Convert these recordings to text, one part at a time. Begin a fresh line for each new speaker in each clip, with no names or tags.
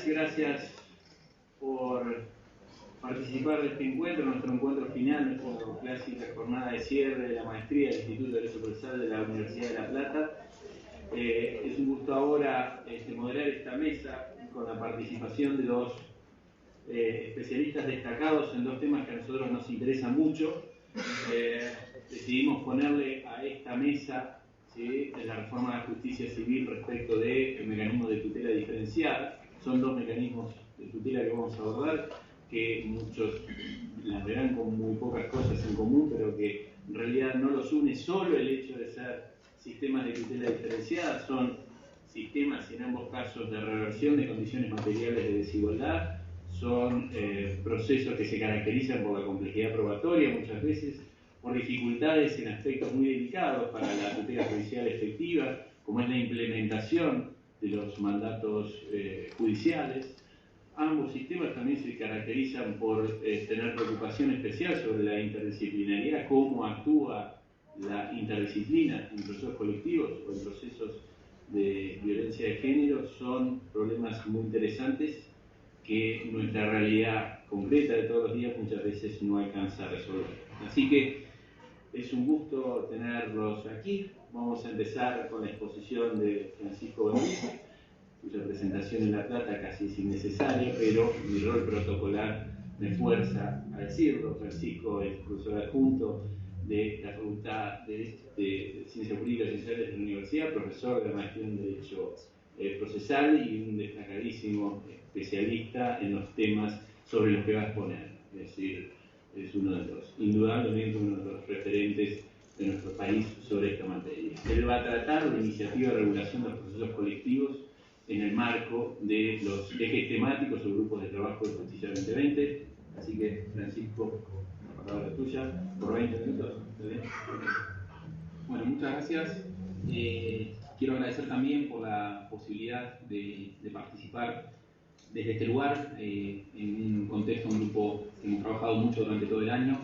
gracias por participar de este encuentro, nuestro encuentro final, nuestra clásica jornada de cierre de la maestría del Instituto de Derecho Procesal de la Universidad de La Plata. Es un gusto ahora moderar esta mesa con la participación de dos especialistas destacados en dos temas que a nosotros nos interesan mucho. Decidimos ponerle a esta mesa la reforma de la justicia civil respecto del mecanismo de tutela diferenciada. Son dos mecanismos de tutela que vamos a abordar, que muchos las verán con muy pocas cosas en común, pero que en realidad no los une solo el hecho de ser sistemas de tutela diferenciada. Son sistemas, en ambos casos, de reversión de condiciones materiales de desigualdad. Son procesos que se caracterizan por la complejidad probatoria, muchas veces por dificultades en aspectos muy delicados para la tutela judicial efectiva, como es la implementación de los mandatos judiciales. Ambos sistemas también se caracterizan por tener preocupación especial sobre la interdisciplinariedad, cómo actúa la interdisciplina en procesos colectivos o en procesos de violencia de género. Son problemas muy interesantes que nuestra realidad concreta de todos los días muchas veces no alcanza a resolver. Así que es un gusto tenerlos aquí. Vamos a empezar con la exposición de Francisco Bonilla, cuya presentación en La Plata casi es innecesaria, pero mi rol protocolar me fuerza a decirlo. Francisco es profesor adjunto de la Facultad de Ciencias Jurídicas y Sociales de la Universidad, profesor de la maestría en Derecho Procesal y un destacadísimo especialista en los temas sobre los que va a exponer. Es decir, es indudablemente uno de los referentes de nuestro país sobre esta materia. Él va a tratar la iniciativa de regulación de los procesos colectivos en el marco de los ejes temáticos o grupos de trabajo de Justicia 2020. Así que, Francisco, la palabra es tuya, por 20 minutos.
Bueno, muchas gracias. Quiero agradecer también por la posibilidad de participar desde este lugar, en un contexto, un grupo que hemos trabajado mucho durante todo el año,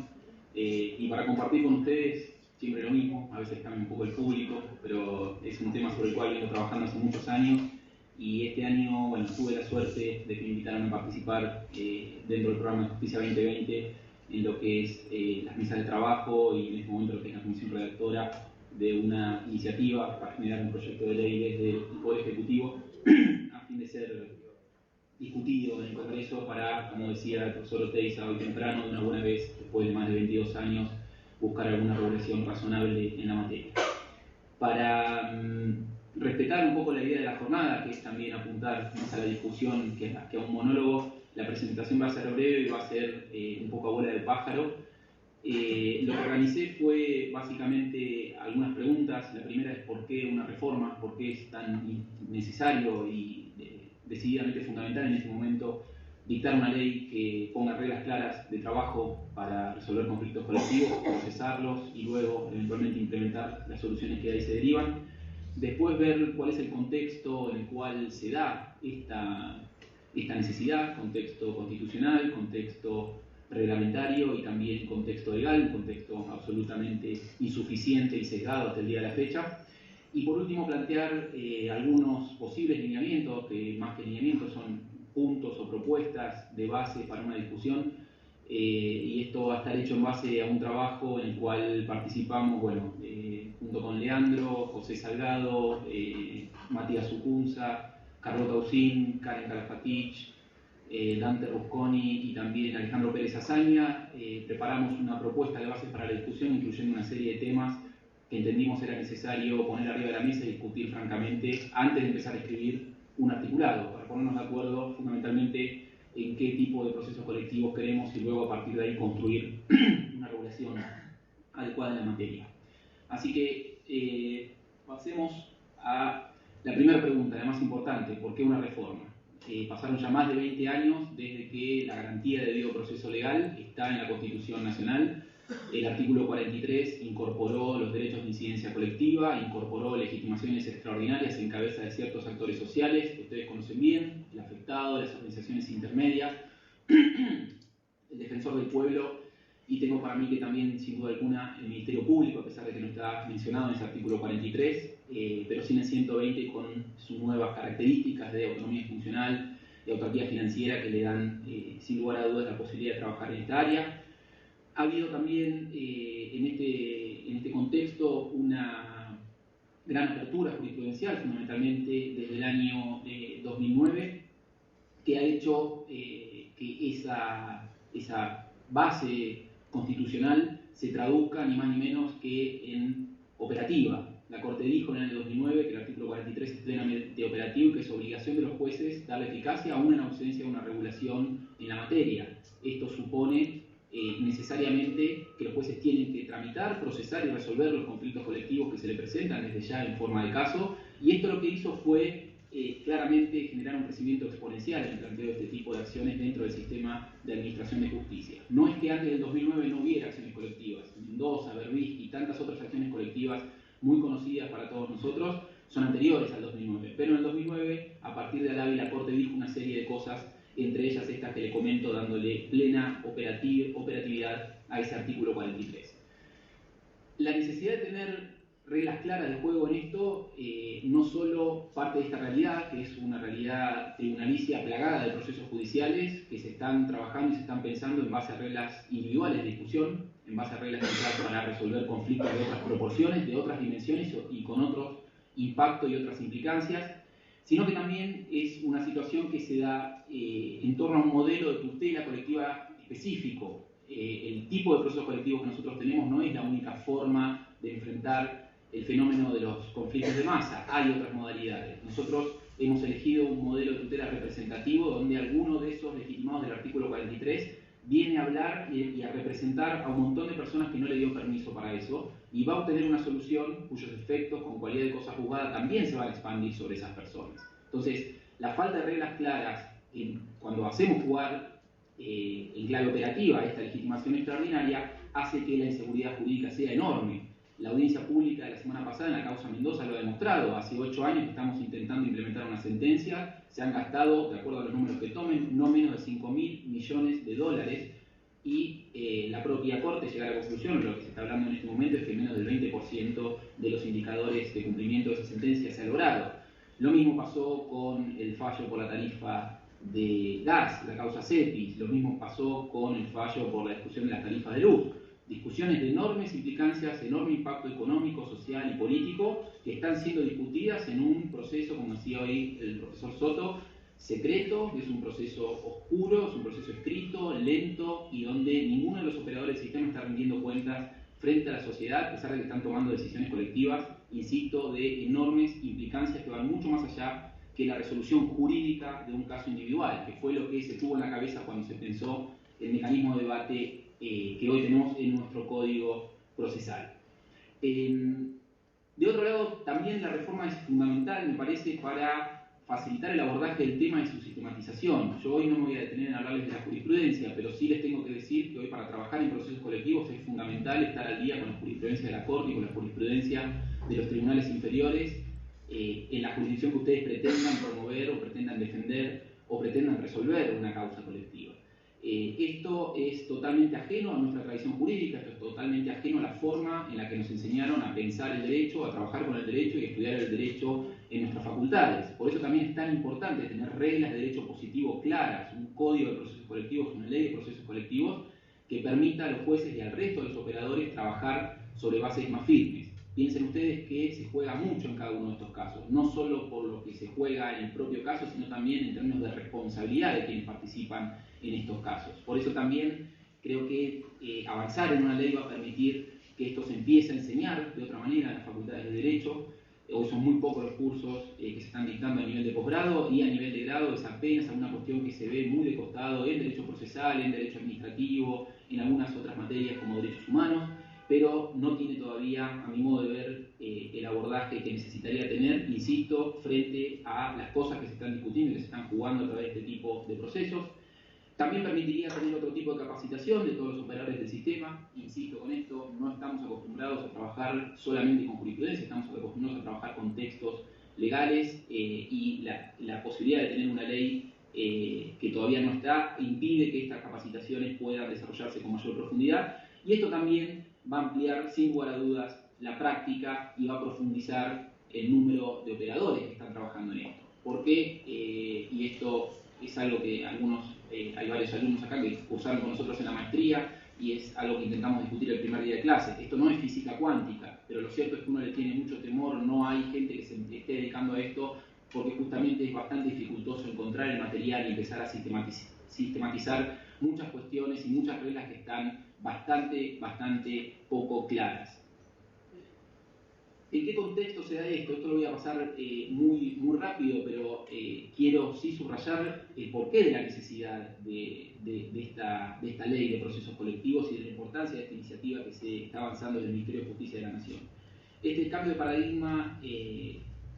y para compartir con ustedes siempre lo mismo. A veces cambia un poco el público, pero es un tema sobre el cual vengo trabajando hace muchos años, y este año, bueno, tuve la suerte de que me invitaran a participar dentro del programa de Justicia 2020 en lo que es las mesas de trabajo y en este momento lo que es la comisión redactora de una iniciativa para generar un proyecto de ley desde el Poder Ejecutivo a fin de ser discutido en el Congreso para, como decía el profesor Oteiza hoy temprano, de una buena vez, después de más de 22 años, buscar alguna regulación razonable en la materia. Para respetar un poco la idea de la jornada, que es también apuntar más a la discusión que a un monólogo, la presentación va a ser breve y va a ser un poco a bola de pájaro. Lo que organicé fue básicamente algunas preguntas. La primera es por qué una reforma, por qué es tan necesario y decididamente fundamental en este momento dictar una ley que ponga reglas claras de trabajo para resolver conflictos colectivos, procesarlos y luego eventualmente implementar las soluciones que de ahí se derivan. Después ver cuál es el contexto en el cual se da esta necesidad, contexto constitucional, contexto reglamentario y también contexto legal, un contexto absolutamente insuficiente y sesgado hasta el día de la fecha. Y por último plantear algunos posibles lineamientos, que más que lineamientos son puntos o propuestas de base para una discusión, y esto va a estar hecho en base a un trabajo en el cual participamos, bueno, junto con Leandro, José Salgado, Matías Sucunza, Carlota Usín, Karen Calafatich, Dante Rusconi y también Alejandro Pérez Azaña. Preparamos una propuesta de base para la discusión, incluyendo una serie de temas que entendimos era necesario poner arriba de la mesa y discutir francamente antes de empezar a escribir un articulado, para ponernos de acuerdo fundamentalmente en qué tipo de procesos colectivos queremos y luego a partir de ahí construir una regulación adecuada en la materia. Así que pasemos a la primera pregunta, la más importante: ¿por qué una reforma? Pasaron ya más de 20 años desde que la garantía de debido proceso legal está en la Constitución Nacional. El artículo 43 incorporó los derechos de incidencia colectiva, incorporó legitimaciones extraordinarias en cabeza de ciertos actores sociales que ustedes conocen bien: el afectado, las organizaciones intermedias, el defensor del pueblo, y tengo para mí que también, sin duda alguna, el Ministerio Público, a pesar de que no está mencionado en ese artículo 43, pero sí en el 120 con sus nuevas características de autonomía funcional, y autarquía financiera que le dan, sin lugar a dudas, la posibilidad de trabajar en esta área. Ha habido también en este contexto una gran apertura jurisprudencial, fundamentalmente desde el año 2009, que ha hecho que esa base constitucional se traduzca ni más ni menos que en operativa. La Corte dijo en el año 2009 que el artículo 43 es plenamente operativo y que es obligación de los jueces darle eficacia aún en ausencia de una regulación en la materia. Esto supone necesariamente que los jueces tienen que tramitar, procesar y resolver los conflictos colectivos que se le presentan desde ya en forma de caso, y esto lo que hizo fue claramente generar un crecimiento exponencial en el planteo de este tipo de acciones dentro del sistema de administración de justicia. No es que antes del 2009 no hubiera acciones colectivas. Mendoza, Berbisky y tantas otras acciones colectivas muy conocidas para todos nosotros son anteriores al 2009, pero en el 2009, a partir de Alavi, la Corte dijo una serie de cosas, entre ellas estas que le comento, dándole plena operatividad a ese artículo 43. La necesidad de tener reglas claras de juego en esto no solo parte de esta realidad, que es una realidad tribunalicia plagada de procesos judiciales que se están trabajando y se están pensando en base a reglas individuales de discusión, en base a reglas para resolver conflictos de otras proporciones, de otras dimensiones y con otros impactos y otras implicancias, sino que también es una situación que se da en torno a un modelo de tutela colectiva específico. El tipo de procesos colectivos que nosotros tenemos no es la única forma de enfrentar el fenómeno de los conflictos de masa, hay otras modalidades. Nosotros hemos elegido un modelo de tutela representativo donde alguno de esos legitimados del artículo 43 viene a hablar y a representar a un montón de personas que no le dio permiso para eso, y va a obtener una solución cuyos efectos con cualidad de cosa juzgada también se van a expandir sobre esas personas. Entonces, la falta de reglas claras cuando hacemos jugar en clave operativa esta legitimación extraordinaria hace que la inseguridad jurídica sea enorme. La audiencia pública de la semana pasada en la causa Mendoza lo ha demostrado. Hace 8 años que estamos intentando implementar una sentencia, se han gastado, de acuerdo a los números que tomen, no menos de 5.000 millones de dólares, y la propia Corte llega a la conclusión, lo que se está hablando en este momento es que menos del 20% de los indicadores de cumplimiento de esa sentencia se ha logrado. Lo mismo pasó con el fallo por la tarifa de gas, la causa CEPIS, lo mismo pasó con el fallo por la discusión de las tarifas de luz. Discusiones de enormes implicancias, enorme impacto económico, social y político, que están siendo discutidas en un proceso, como decía hoy el profesor Soto, secreto, es un proceso oscuro, es un proceso escrito, lento, y donde ninguno de los operadores del sistema está rindiendo cuentas frente a la sociedad, a pesar de que están tomando decisiones colectivas, insisto, de enormes implicancias que van mucho más allá que la resolución jurídica de un caso individual, que fue lo que se tuvo en la cabeza cuando se pensó el mecanismo de debate que hoy tenemos en nuestro código procesal. De otro lado, también la reforma es fundamental, me parece, para facilitar el abordaje del tema y su sistematización. Yo hoy no me voy a detener en hablarles de la jurisprudencia, pero sí les tengo que decir que hoy para trabajar en procesos colectivos es fundamental estar al día con la jurisprudencia de la Corte y con la jurisprudencia de los tribunales inferiores en la jurisdicción que ustedes pretendan promover o pretendan defender o pretendan resolver una causa colectiva. Esto es totalmente ajeno a nuestra tradición jurídica, esto es totalmente ajeno a la forma en la que nos enseñaron a pensar el derecho, a trabajar con el derecho y a estudiar el derecho en nuestras facultades. Por eso también es tan importante tener reglas de derecho positivo claras, un código de procesos colectivos, una ley de procesos colectivos que permita a los jueces y al resto de los operadores trabajar sobre bases más firmes. Piensen ustedes que se juega mucho en cada uno de estos casos, no solo por lo que se juega en el propio caso, sino también en términos de responsabilidad de quienes participan en estos casos. Por eso también creo que avanzar en una ley va a permitir que esto se empiece a enseñar de otra manera en las facultades de Derecho. Hoy son muy pocos los cursos que se están dictando a nivel de posgrado, y a nivel de grado es apenas una cuestión que se ve muy de costado en Derecho Procesal, en Derecho Administrativo, en algunas otras materias como Derechos Humanos, pero no tiene todavía, a mi modo de ver, el abordaje que necesitaría tener, insisto, frente a las cosas que se están discutiendo y que se están jugando a través de este tipo de procesos. También permitiría tener otro tipo de capacitación de todos los operadores del sistema. Insisto con esto, no estamos acostumbrados a trabajar solamente con jurisprudencia, estamos acostumbrados a trabajar con textos legales, y la posibilidad de tener una ley que todavía no está impide que estas capacitaciones puedan desarrollarse con mayor profundidad, y esto también va a ampliar sin lugar a dudas la práctica y va a profundizar el número de operadores que están trabajando en esto. ¿Por qué? Y esto es algo que hay varios alumnos acá que cursaron con nosotros en la maestría y es algo que intentamos discutir el primer día de clase. Esto no es física cuántica, pero lo cierto es que uno le tiene mucho temor, no hay gente que se esté dedicando a esto porque justamente es bastante dificultoso encontrar el material y empezar a sistematizar muchas cuestiones y muchas reglas que están bastante poco claras. ¿En qué contexto se da esto? Esto lo voy a pasar muy rápido, pero quiero sí subrayar el porqué de la necesidad de esta ley de procesos colectivos y de la importancia de esta iniciativa que se está avanzando en el Ministerio de Justicia de la Nación. Este cambio de paradigma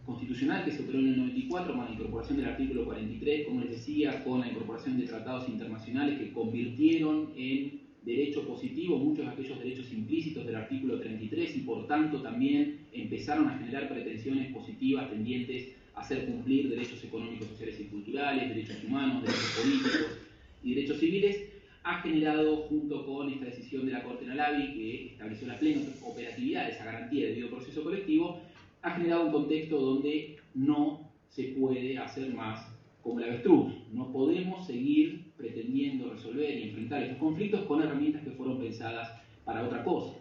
constitucional que se operó en el 94 con la incorporación del artículo 43, como les decía, con la incorporación de tratados internacionales que convirtieron en derecho positivo muchos de aquellos derechos implícitos del artículo 33 y por tanto también empezaron a generar pretensiones positivas tendientes a hacer cumplir derechos económicos, sociales y culturales, derechos humanos, derechos políticos y derechos civiles, ha generado, junto con esta decisión de la Corte en Alavi, que estableció la plena operatividad de esa garantía de debido proceso colectivo, ha generado un contexto donde no se puede hacer más como el avestruz. No podemos seguir pretendiendo resolver y enfrentar estos conflictos con herramientas que fueron pensadas para otra cosa.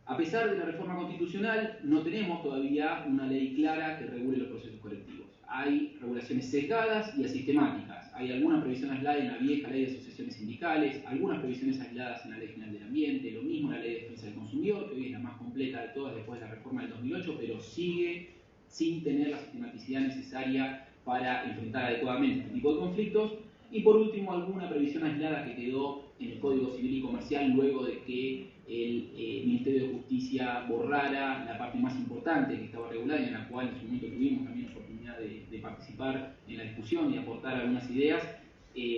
A pesar de la reforma constitucional, no tenemos todavía una ley clara que regule los procesos colectivos. Hay regulaciones sesgadas y asistemáticas. Hay algunas previsiones aisladas en la vieja ley de asociaciones sindicales, algunas previsiones aisladas en la ley general del ambiente, lo mismo en la ley de defensa del consumidor, que hoy es la más completa de todas después de la reforma del 2008, pero sigue sin tener la sistematicidad necesaria para enfrentar adecuadamente este tipo de conflictos. Y por último, alguna previsión aislada que quedó en el Código Civil y Comercial luego de que el Ministerio de Justicia borrara la parte más importante que estaba regulada y en la cual en su momento tuvimos también la oportunidad de participar en la discusión y aportar algunas ideas,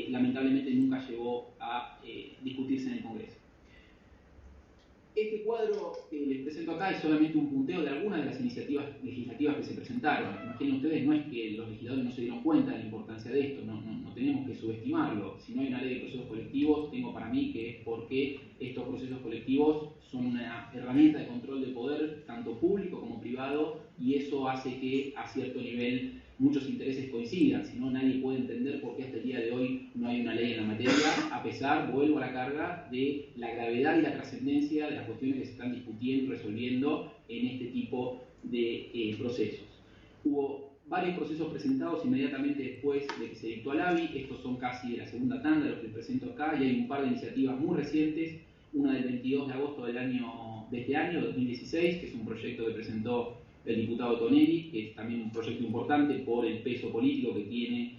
lamentablemente nunca llegó a discutirse en el Congreso. Este cuadro que les presento acá es solamente un punteo de algunas de las iniciativas legislativas que se presentaron. Imaginen ustedes, no es que los legisladores no se dieron cuenta de la importancia de esto, no tenemos que subestimarlo. Si no hay una ley de procesos colectivos, tengo para mí que es porque estos procesos colectivos son una herramienta de control de poder, tanto público como privado, y eso hace que a cierto nivel muchos intereses coincidan, si no nadie puede entender por qué hasta el día de hoy no hay una ley en la materia, a pesar, vuelvo a la carga, de la gravedad y la trascendencia de las cuestiones que se están discutiendo y resolviendo en este tipo de procesos. Hubo varios procesos presentados inmediatamente después de que se dictó Alavi, estos son casi de la segunda tanda los que les presento acá, y hay un par de iniciativas muy recientes, una del 22 de agosto de este año, 2016, que es un proyecto que presentó el diputado Tonelli, que es también un proyecto importante por el peso político que tiene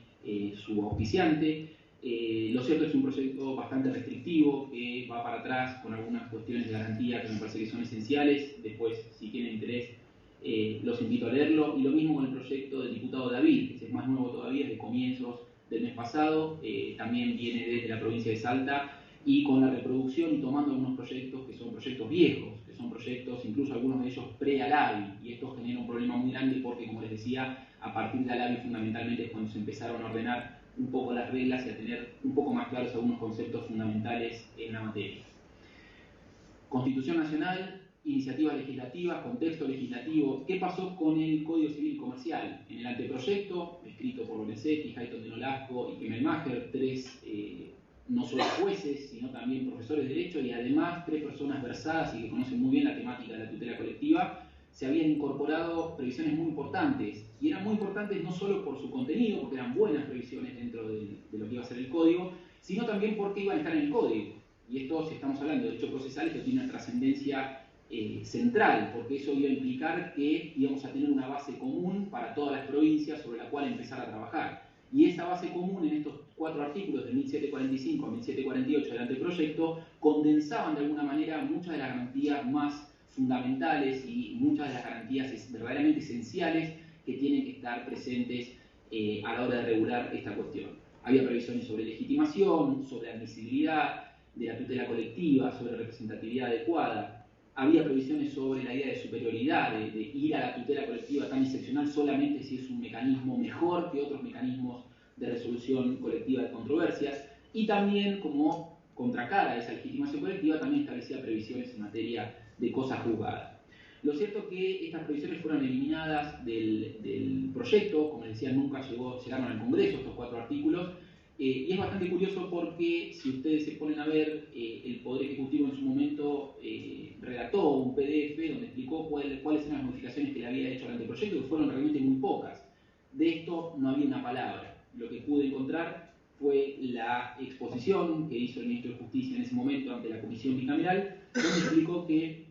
su auspiciante. Lo cierto es que es un proyecto bastante restrictivo, que va para atrás con algunas cuestiones de garantía que me parece que son esenciales. Después, si tienen interés, los invito a leerlo. Y lo mismo con el proyecto del diputado David, que es más nuevo todavía, es de comienzos del mes pasado, también viene desde la provincia de Salta, y con la reproducción y tomando algunos proyectos que son proyectos viejos, que son proyectos, incluso algunos de ellos pre-Alavi, y esto genera un problema muy grande porque, como les decía, a partir de Alavi fundamentalmente es cuando se empezaron a ordenar un poco las reglas y a tener un poco más claros algunos conceptos fundamentales en la materia. Constitución Nacional, iniciativas legislativas, contexto legislativo. ¿Qué pasó con el Código Civil y Comercial? En el anteproyecto, escrito por Lorenzetti, Hayton de Nolasco y Kemmelmacher, tres no solo jueces, sino también profesores de Derecho y además tres personas versadas y que conocen muy bien la temática de la tutela colectiva, se habían incorporado previsiones muy importantes. Y eran muy importantes no solo por su contenido, porque eran buenas previsiones dentro de lo que iba a ser el código, sino también porque iban a estar en el código. Y esto, si estamos hablando de derecho procesal, esto tiene una trascendencia central, porque eso iba a implicar que íbamos a tener una base común para todas las provincias sobre la cual empezar a trabajar. Y esa base común en estos 4 artículos de 1745 a 1748 del anteproyecto condensaban de alguna manera muchas de las garantías más fundamentales y muchas de las garantías verdaderamente esenciales que tienen que estar presentes a la hora de regular esta cuestión. Había previsiones sobre legitimación, sobre admisibilidad de la tutela colectiva, sobre representatividad adecuada. Había previsiones sobre la idea de superioridad, de ir a la tutela colectiva tan excepcional solamente si es un mecanismo mejor que otros mecanismos de resolución colectiva de controversias. Y también, como contracara a esa legitimación colectiva, también establecía previsiones en materia de cosas juzgadas. Lo cierto es que estas previsiones fueron eliminadas del proyecto, como les decía, nunca llegaron al Congreso estos 4 artículos, y es bastante curioso porque si ustedes se ponen a ver, el Poder Ejecutivo en su momento redactó un PDF donde explicó cuáles eran las modificaciones que le había hecho al anteproyecto, que fueron realmente muy pocas. De esto no había una palabra. Lo que pude encontrar fue la exposición que hizo el Ministro de Justicia en ese momento ante la Comisión Bicameral, donde explicó que,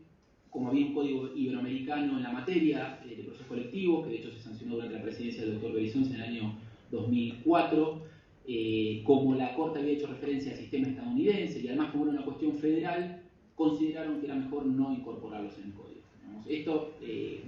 como había un código iberoamericano en la materia de procesos colectivos, que de hecho se sancionó durante la presidencia del doctor Berizonce en el año 2004, como la Corte había hecho referencia al sistema estadounidense y además como era una cuestión federal, consideraron que era mejor no incorporarlos en el código. Esto,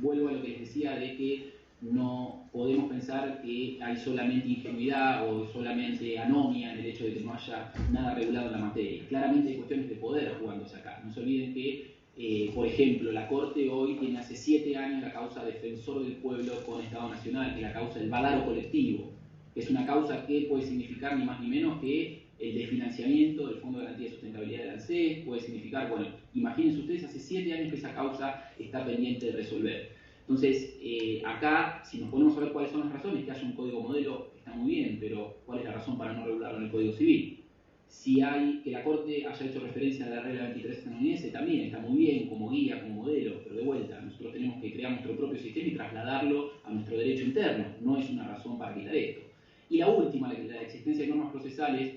vuelvo a lo que les decía de que no podemos pensar que hay solamente ingenuidad o solamente anomia en el hecho de que no haya nada regulado en la materia. Claramente hay cuestiones de poder jugándose acá. No se olviden que, por ejemplo, la Corte hoy tiene hace 7 años la causa Defensor del Pueblo con Estado Nacional, que es la causa del badaro colectivo, que es una causa que puede significar ni más ni menos que el desfinanciamiento del Fondo de Garantía de Sustentabilidad del ANSES, puede significar, bueno, imagínense ustedes, hace 7 años que esa causa está pendiente de resolver. Entonces, acá, si nos ponemos a ver cuáles son las razones, que haya un código modelo, está muy bien, pero ¿cuál es la razón para no regularlo en el Código Civil? Si hay que la Corte haya hecho referencia a la regla 23 estadounidense, también está muy bien como guía, como modelo, pero de vuelta, nosotros tenemos que crear nuestro propio sistema y trasladarlo a nuestro derecho interno, no es una razón para quitar esto. Y la última, la existencia de normas procesales.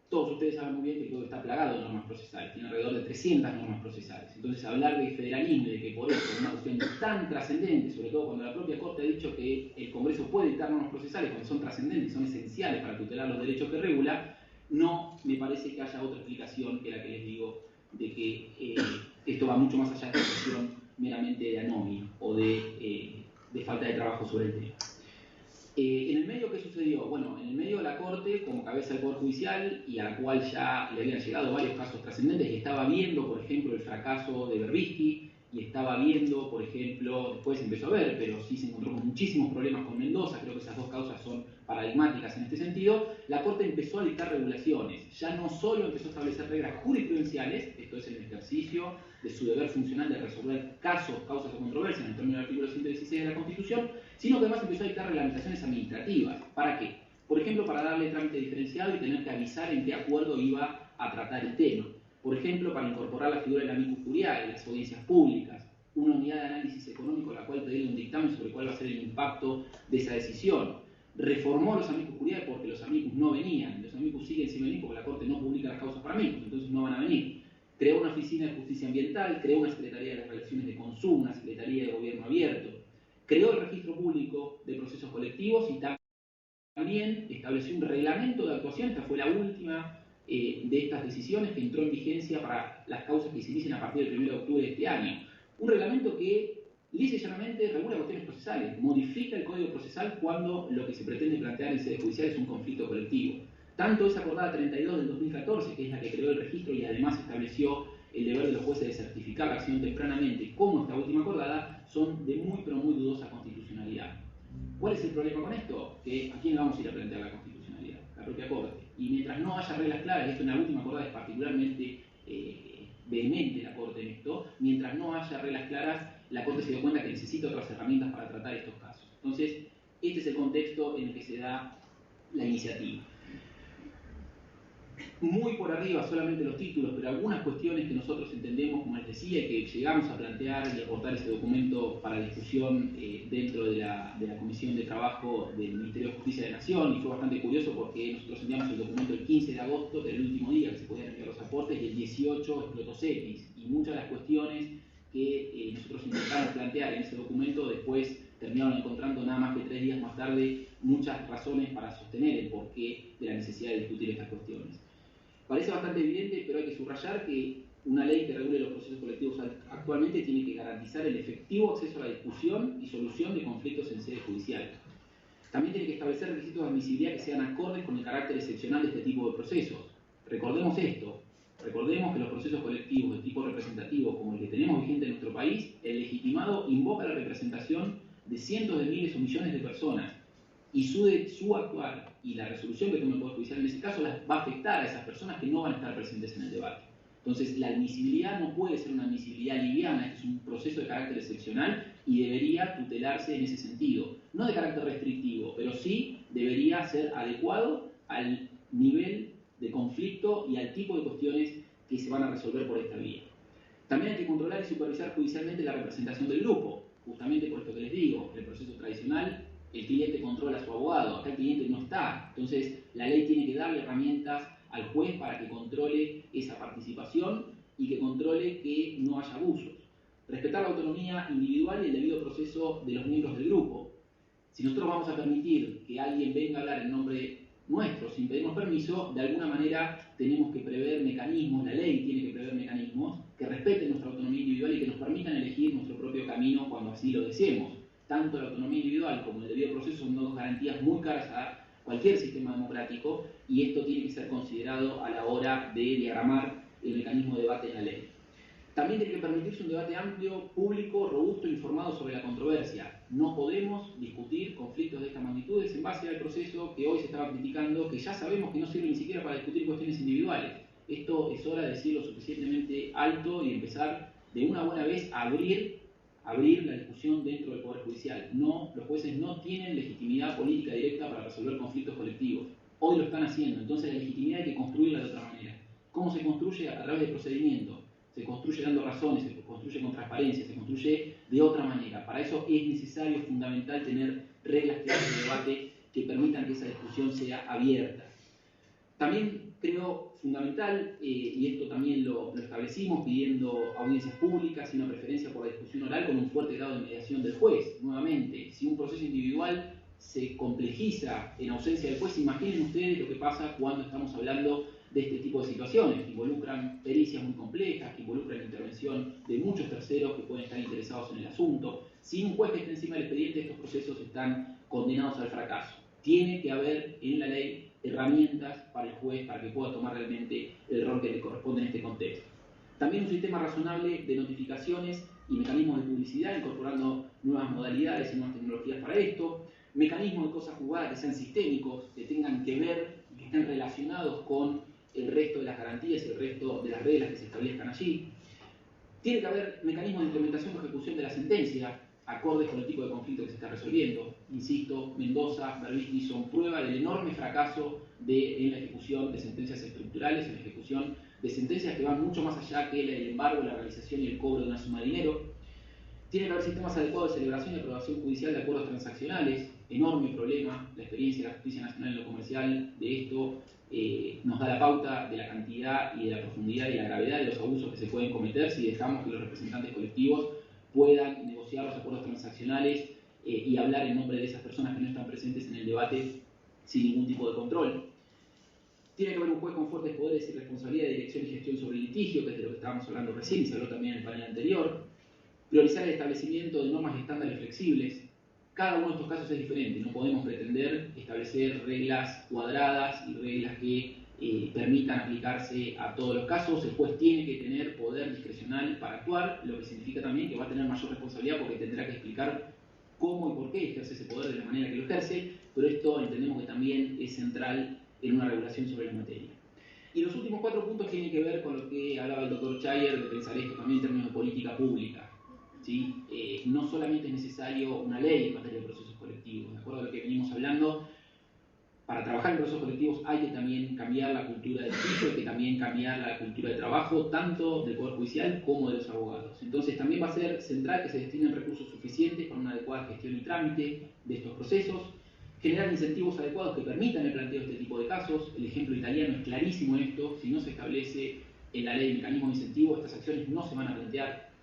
Todos ustedes saben muy bien que el código está plagado de normas procesales, tiene alrededor de 300 normas procesales. Entonces, hablar de federalismo y de que por eso es una cuestión tan trascendente, sobre todo cuando la propia Corte ha dicho que el Congreso puede dictar normas procesales cuando son trascendentes, son esenciales para tutelar los derechos que regula, no me parece que haya otra explicación que la que les digo de que esto va mucho más allá de la cuestión meramente de anomia o de falta de trabajo sobre el tema. En el medio, ¿qué sucedió? Bueno, en el medio la Corte, como cabeza del Poder Judicial, y a la cual ya le habían llegado varios casos trascendentes, y estaba viendo, por ejemplo, el fracaso de Berbisky, y estaba viendo, por ejemplo, después empezó a ver, pero sí se encontró con muchísimos problemas con Mendoza, creo que esas 2 causas son paradigmáticas en este sentido, la Corte empezó a dictar regulaciones, ya no solo empezó a establecer reglas jurisprudenciales, esto es el ejercicio de su deber funcional de resolver casos, causas o controversias en el término del artículo 116 de la Constitución, sino que además empezó a dictar reglamentaciones administrativas. ¿Para qué? Por ejemplo, para darle trámite diferenciado y tener que avisar en qué acuerdo iba a tratar el tema. Por ejemplo, para incorporar la figura del amicus curiae en las audiencias públicas, una unidad de análisis económico a la cual pedirle un dictamen sobre cuál va a ser el impacto de esa decisión. Reformó los amicus curiae porque los amicus no venían, los amicus siguen sin venir porque la Corte no publica las causas para amicus, entonces no van a venir. Creó una oficina de justicia ambiental, creó una secretaría de las relaciones de consumo, una secretaría de gobierno abierto, creó el registro público de procesos colectivos y también estableció un reglamento de actuación. Esta fue la última de estas decisiones que entró en vigencia para las causas que se inician a partir del 1 de octubre de este año. Un reglamento que lisa y llanamente regula cuestiones procesales, modifica el código procesal cuando lo que se pretende plantear en sede judicial es un conflicto colectivo. Tanto esa acordada 32 del 2014, que es la que creó el registro y además estableció el deber de los jueces de certificar la acción tempranamente, como esta última acordada, son de muy pero muy dudosa constitucionalidad. ¿Cuál es el problema con esto? Que ¿a quién le vamos a ir a plantear la constitucionalidad? La propia Corte. Y mientras no haya reglas claras, y esto en la última acordada es particularmente vehemente la Corte en esto, mientras no haya reglas claras, la Corte se dio cuenta que necesita otras herramientas para tratar estos casos. Entonces, este es el contexto en el que se da la iniciativa. Muy por arriba solamente los títulos, pero algunas cuestiones que nosotros entendemos, como les decía, y que llegamos a plantear y aportar ese documento para discusión dentro de la Comisión de Trabajo del Ministerio de Justicia de Nación, y fue bastante curioso porque nosotros enviamos el documento el 15 de agosto, que era el último día que se podían enviar los aportes, y el 18 explotó CEPIS, y muchas de las cuestiones que nosotros intentamos plantear en ese documento después terminaron encontrando nada más que 3 días más tarde muchas razones para sostener el porqué de la necesidad de discutir estas cuestiones. Parece bastante evidente, pero hay que subrayar que una ley que regule los procesos colectivos actualmente tiene que garantizar el efectivo acceso a la discusión y solución de conflictos en sede judicial. También tiene que establecer requisitos de admisibilidad que sean acordes con el carácter excepcional de este tipo de procesos. Recordemos esto. Recordemos que los procesos colectivos de tipo representativo, como el que tenemos vigente en nuestro país, el legitimado invoca la representación de cientos de miles o millones de personas, y su actuar y la resolución que tome el Poder Judicial en ese caso las va a afectar a esas personas que no van a estar presentes en el debate. Entonces, la admisibilidad no puede ser una admisibilidad liviana, este es un proceso de carácter excepcional y debería tutelarse en ese sentido. No de carácter restrictivo, pero sí debería ser adecuado al nivel de conflicto y al tipo de cuestiones que se van a resolver por esta vía. También hay que controlar y supervisar judicialmente la representación del grupo, justamente por esto que les digo, en el proceso tradicional el cliente controla a su abogado, acá el cliente no está, entonces la ley tiene que darle herramientas al juez para que controle esa participación y que controle que no haya abusos. Respetar la autonomía individual y el debido proceso de los miembros del grupo. Si nosotros vamos a permitir que alguien venga a hablar en nombre nuestro sin pedirnos permiso, de alguna manera tenemos que prever mecanismos, la ley tiene que prever mecanismos que respeten nuestra autonomía individual y que nos permitan elegir nuestro propio camino cuando así lo deseemos. Tanto la autonomía individual como el debido proceso son dos garantías muy caras a cualquier sistema democrático y esto tiene que ser considerado a la hora de diagramar el mecanismo de debate en la ley. También tiene que permitirse un debate amplio, público, robusto e informado sobre la controversia. No podemos discutir conflictos de estas magnitudes en base al proceso que hoy se estaba criticando, que ya sabemos que no sirve ni siquiera para discutir cuestiones individuales. Esto es hora de decirlo suficientemente alto y empezar de una buena vez a abrir la discusión dentro del Poder Judicial. No, los jueces no tienen legitimidad política directa para resolver conflictos colectivos. Hoy lo están haciendo, entonces la legitimidad hay que construirla de otra manera. ¿Cómo se construye? A través de procedimientos. Se construye dando razones, se construye con transparencia, se construye de otra manera. Para eso es necesario, fundamental, tener reglas claras de debate que permitan que esa discusión sea abierta. También creo fundamental, y esto también lo establecimos pidiendo audiencias públicas y una preferencia por la discusión oral con un fuerte grado de mediación del juez. Nuevamente, si un proceso individual se complejiza en ausencia del juez, imaginen ustedes lo que pasa cuando estamos hablando de este tipo de situaciones, que involucran pericias muy complejas, que involucran la intervención de muchos terceros que pueden estar interesados en el asunto. Sin un juez que esté encima del expediente, estos procesos están condenados al fracaso. Tiene que haber en la ley herramientas para el juez para que pueda tomar realmente el rol que le corresponde en este contexto. También un sistema razonable de notificaciones y mecanismos de publicidad, incorporando nuevas modalidades y nuevas tecnologías para esto, mecanismos de cosas jugadas que sean sistémicos, que tengan que ver y que estén relacionados con el resto de las garantías y el resto de las reglas que se establezcan allí. Tiene que haber mecanismos de implementación o ejecución de la sentencia, acordes con el tipo de conflicto que se está resolviendo. Insisto, Mendoza, Berbisky son prueba del enorme fracaso en la ejecución de sentencias estructurales, en la ejecución de sentencias que van mucho más allá que el embargo, la realización y el cobro de una suma de dinero. Tiene que haber sistemas adecuados de celebración y aprobación judicial de acuerdos transaccionales, enorme problema. La experiencia de la Justicia Nacional en lo comercial de esto nos da la pauta de la cantidad y de la profundidad y la gravedad de los abusos que se pueden cometer si dejamos que los representantes colectivos puedan negociar los acuerdos transaccionales y hablar en nombre de esas personas que no están presentes en el debate sin ningún tipo de control. Tiene que haber un juez con fuertes poderes y responsabilidad de dirección y gestión sobre el litigio, que es de lo que estábamos hablando recién y se habló también en el panel anterior. Priorizar el establecimiento de normas y estándares flexibles. Cada uno de estos casos es diferente, no podemos pretender establecer reglas cuadradas y reglas que permitan aplicarse a todos los casos. El juez tiene que tener poder discrecional para actuar, lo que significa también que va a tener mayor responsabilidad porque tendrá que explicar cómo y por qué ejerce ese poder de la manera que lo ejerce, pero esto entendemos que también es central en una regulación sobre la materia. Y los últimos 4 puntos tienen que ver con lo que hablaba el doctor Chayer, de pensar esto también en términos de política pública. ¿Sí? No solamente es necesario una ley en materia de procesos colectivos, de acuerdo a lo que venimos hablando, para trabajar en procesos colectivos hay que también cambiar la cultura del litigio, hay que también cambiar la cultura de trabajo, tanto del Poder Judicial como de los abogados. Entonces también va a ser central que se destinen recursos suficientes para una adecuada gestión y trámite de estos procesos, generar incentivos adecuados que permitan el planteo de este tipo de casos. El ejemplo italiano es clarísimo en esto, si no se establece en la ley el mecanismo de incentivo, estas acciones no se van a plantear.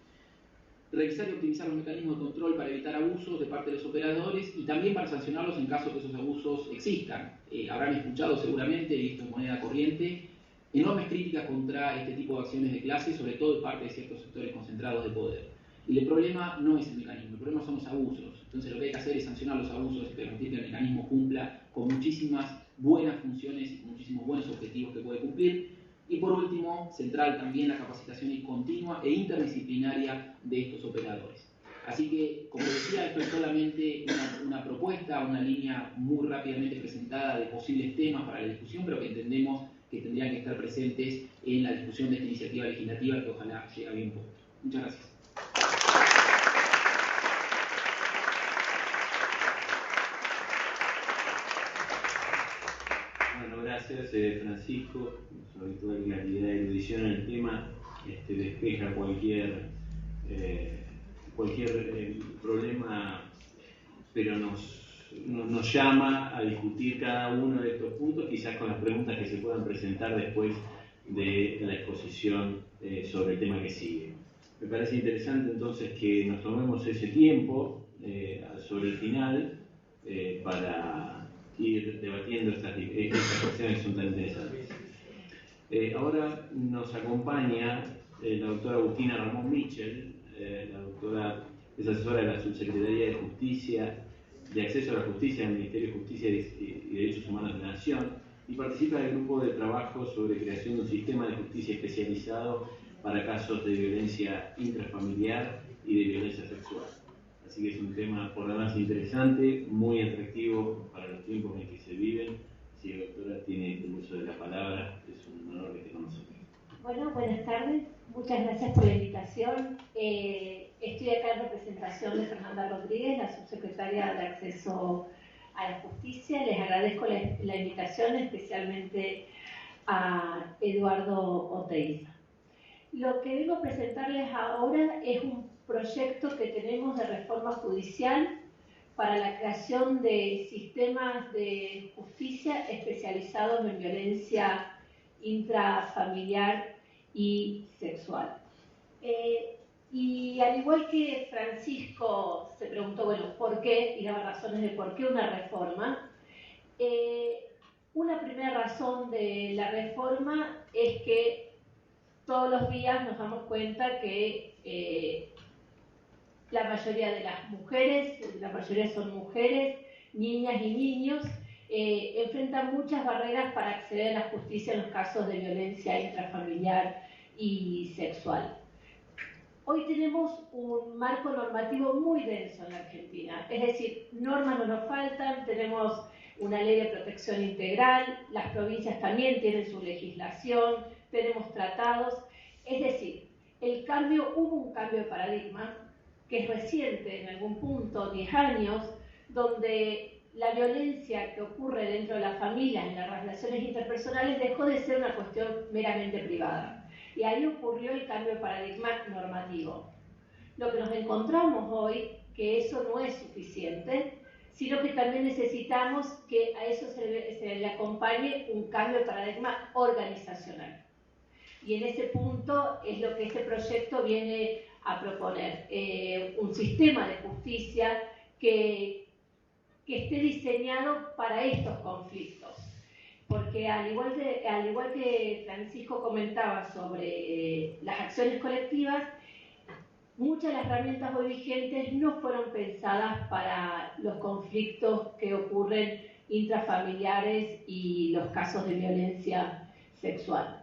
Revisar y optimizar los mecanismos de control para evitar abusos de parte de los operadores y también para sancionarlos en caso que esos abusos existan. Habrán escuchado seguramente, y esto es moneda corriente, enormes críticas contra este tipo de acciones de clase, sobre todo de parte de ciertos sectores concentrados de poder. Y el problema no es el mecanismo, el problema son los abusos. Entonces lo que hay que hacer es sancionar los abusos y permitir que el mecanismo cumpla con muchísimas buenas funciones y con muchísimos buenos objetivos que puede cumplir. Y por último, central también la capacitación continua e interdisciplinaria de estos operadores. Así que, como decía, esto es solamente una propuesta, una línea muy rápidamente presentada de posibles temas para la discusión, pero que entendemos que tendrían que estar presentes en la discusión de esta iniciativa legislativa que ojalá llegue a bien puerto. Muchas gracias.
Bueno, gracias Francisco, sobre toda la claridad y erudición en el tema, despeja cualquier problema, pero nos llama a discutir cada uno de estos puntos, quizás con las preguntas que se puedan presentar después de la exposición sobre el tema que sigue. Me parece interesante entonces que nos tomemos ese tiempo sobre el final para ir debatiendo estas cuestiones que son tan interesantes. Ahora nos acompaña la doctora Agustina Ramón Michel. La doctora es asesora de la Subsecretaría de Justicia, de Acceso a la Justicia del Ministerio de Justicia y Derechos Humanos de la Nación, y participa del grupo de trabajo sobre creación de un sistema de justicia especializado para casos de violencia intrafamiliar y de violencia sexual. Así que es un tema por demás interesante, muy atractivo para los tiempos en que se viven. Si la doctora tiene el uso de la palabra, es un honor que esté con nosotros.
Bueno, buenas tardes. Muchas gracias por la invitación. Estoy acá en representación de Fernanda Rodríguez, la subsecretaria de Acceso a la Justicia. Les agradezco la invitación, especialmente a Eduardo Oteiza. Lo que vengo a presentarles ahora es un proyecto que tenemos de reforma judicial para la creación de sistemas de justicia especializados en violencia intrafamiliar y sexual. Y al igual que Francisco se preguntó, bueno, ¿por qué? Y daba razones de por qué una reforma. Una primera razón de la reforma es que todos los días nos damos cuenta que la mayoría de las mujeres, la mayoría son mujeres, niñas y niños, enfrentan muchas barreras para acceder a la justicia en los casos de violencia intrafamiliar y sexual. Hoy tenemos un marco normativo muy denso en la Argentina, es decir, normas no nos faltan, tenemos una ley de protección integral, las provincias también tienen su legislación, tenemos tratados, es decir, hubo un cambio de paradigma que es reciente en algún punto, 10 años, donde la violencia que ocurre dentro de la familia, en las relaciones interpersonales, dejó de ser una cuestión meramente privada. Y ahí ocurrió el cambio de paradigma normativo. Lo que nos encontramos hoy, que eso no es suficiente, sino que también necesitamos que a eso se le acompañe un cambio de paradigma organizacional. Y en ese punto es lo que este proyecto viene a proponer, un sistema de justicia que esté diseñado para estos conflictos. Porque al igual que Francisco comentaba sobre las acciones colectivas, muchas de las herramientas hoy vigentes no fueron pensadas para los conflictos que ocurren intrafamiliares y los casos de violencia sexual.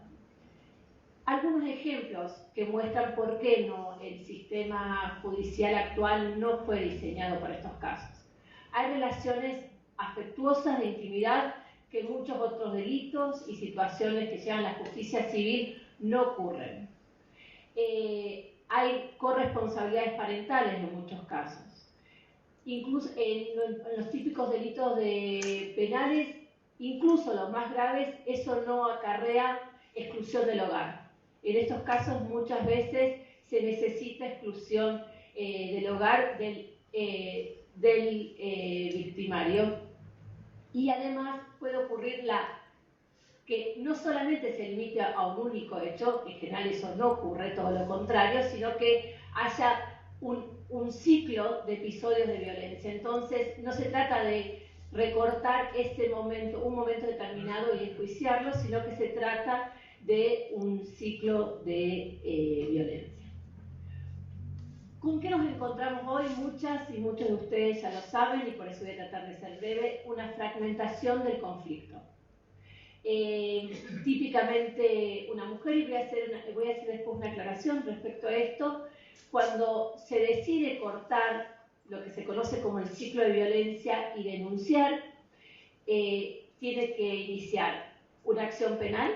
Algunos ejemplos que muestran por qué el sistema judicial actual no fue diseñado para estos casos. Hay relaciones afectuosas de intimidad que muchos otros delitos y situaciones que llevan a la justicia civil no ocurren. Hay corresponsabilidades parentales en muchos casos. Incluso en los típicos delitos penales, incluso los más graves, eso no acarrea exclusión del hogar. En estos casos muchas veces se necesita exclusión del hogar del victimario, y además puede ocurrir que no solamente se limite a un único hecho, en general eso no ocurre, todo lo contrario, sino que haya un ciclo de episodios de violencia. Entonces no se trata de recortar un momento determinado y enjuiciarlo, sino que se trata de un ciclo de violencia. ¿Con qué nos encontramos hoy? Muchas y muchos de ustedes ya lo saben, y por eso voy a tratar de ser breve: una fragmentación del conflicto. Típicamente una mujer, y voy a hacer después una aclaración respecto a esto, cuando se decide cortar lo que se conoce como el ciclo de violencia y denunciar, tiene que iniciar una acción penal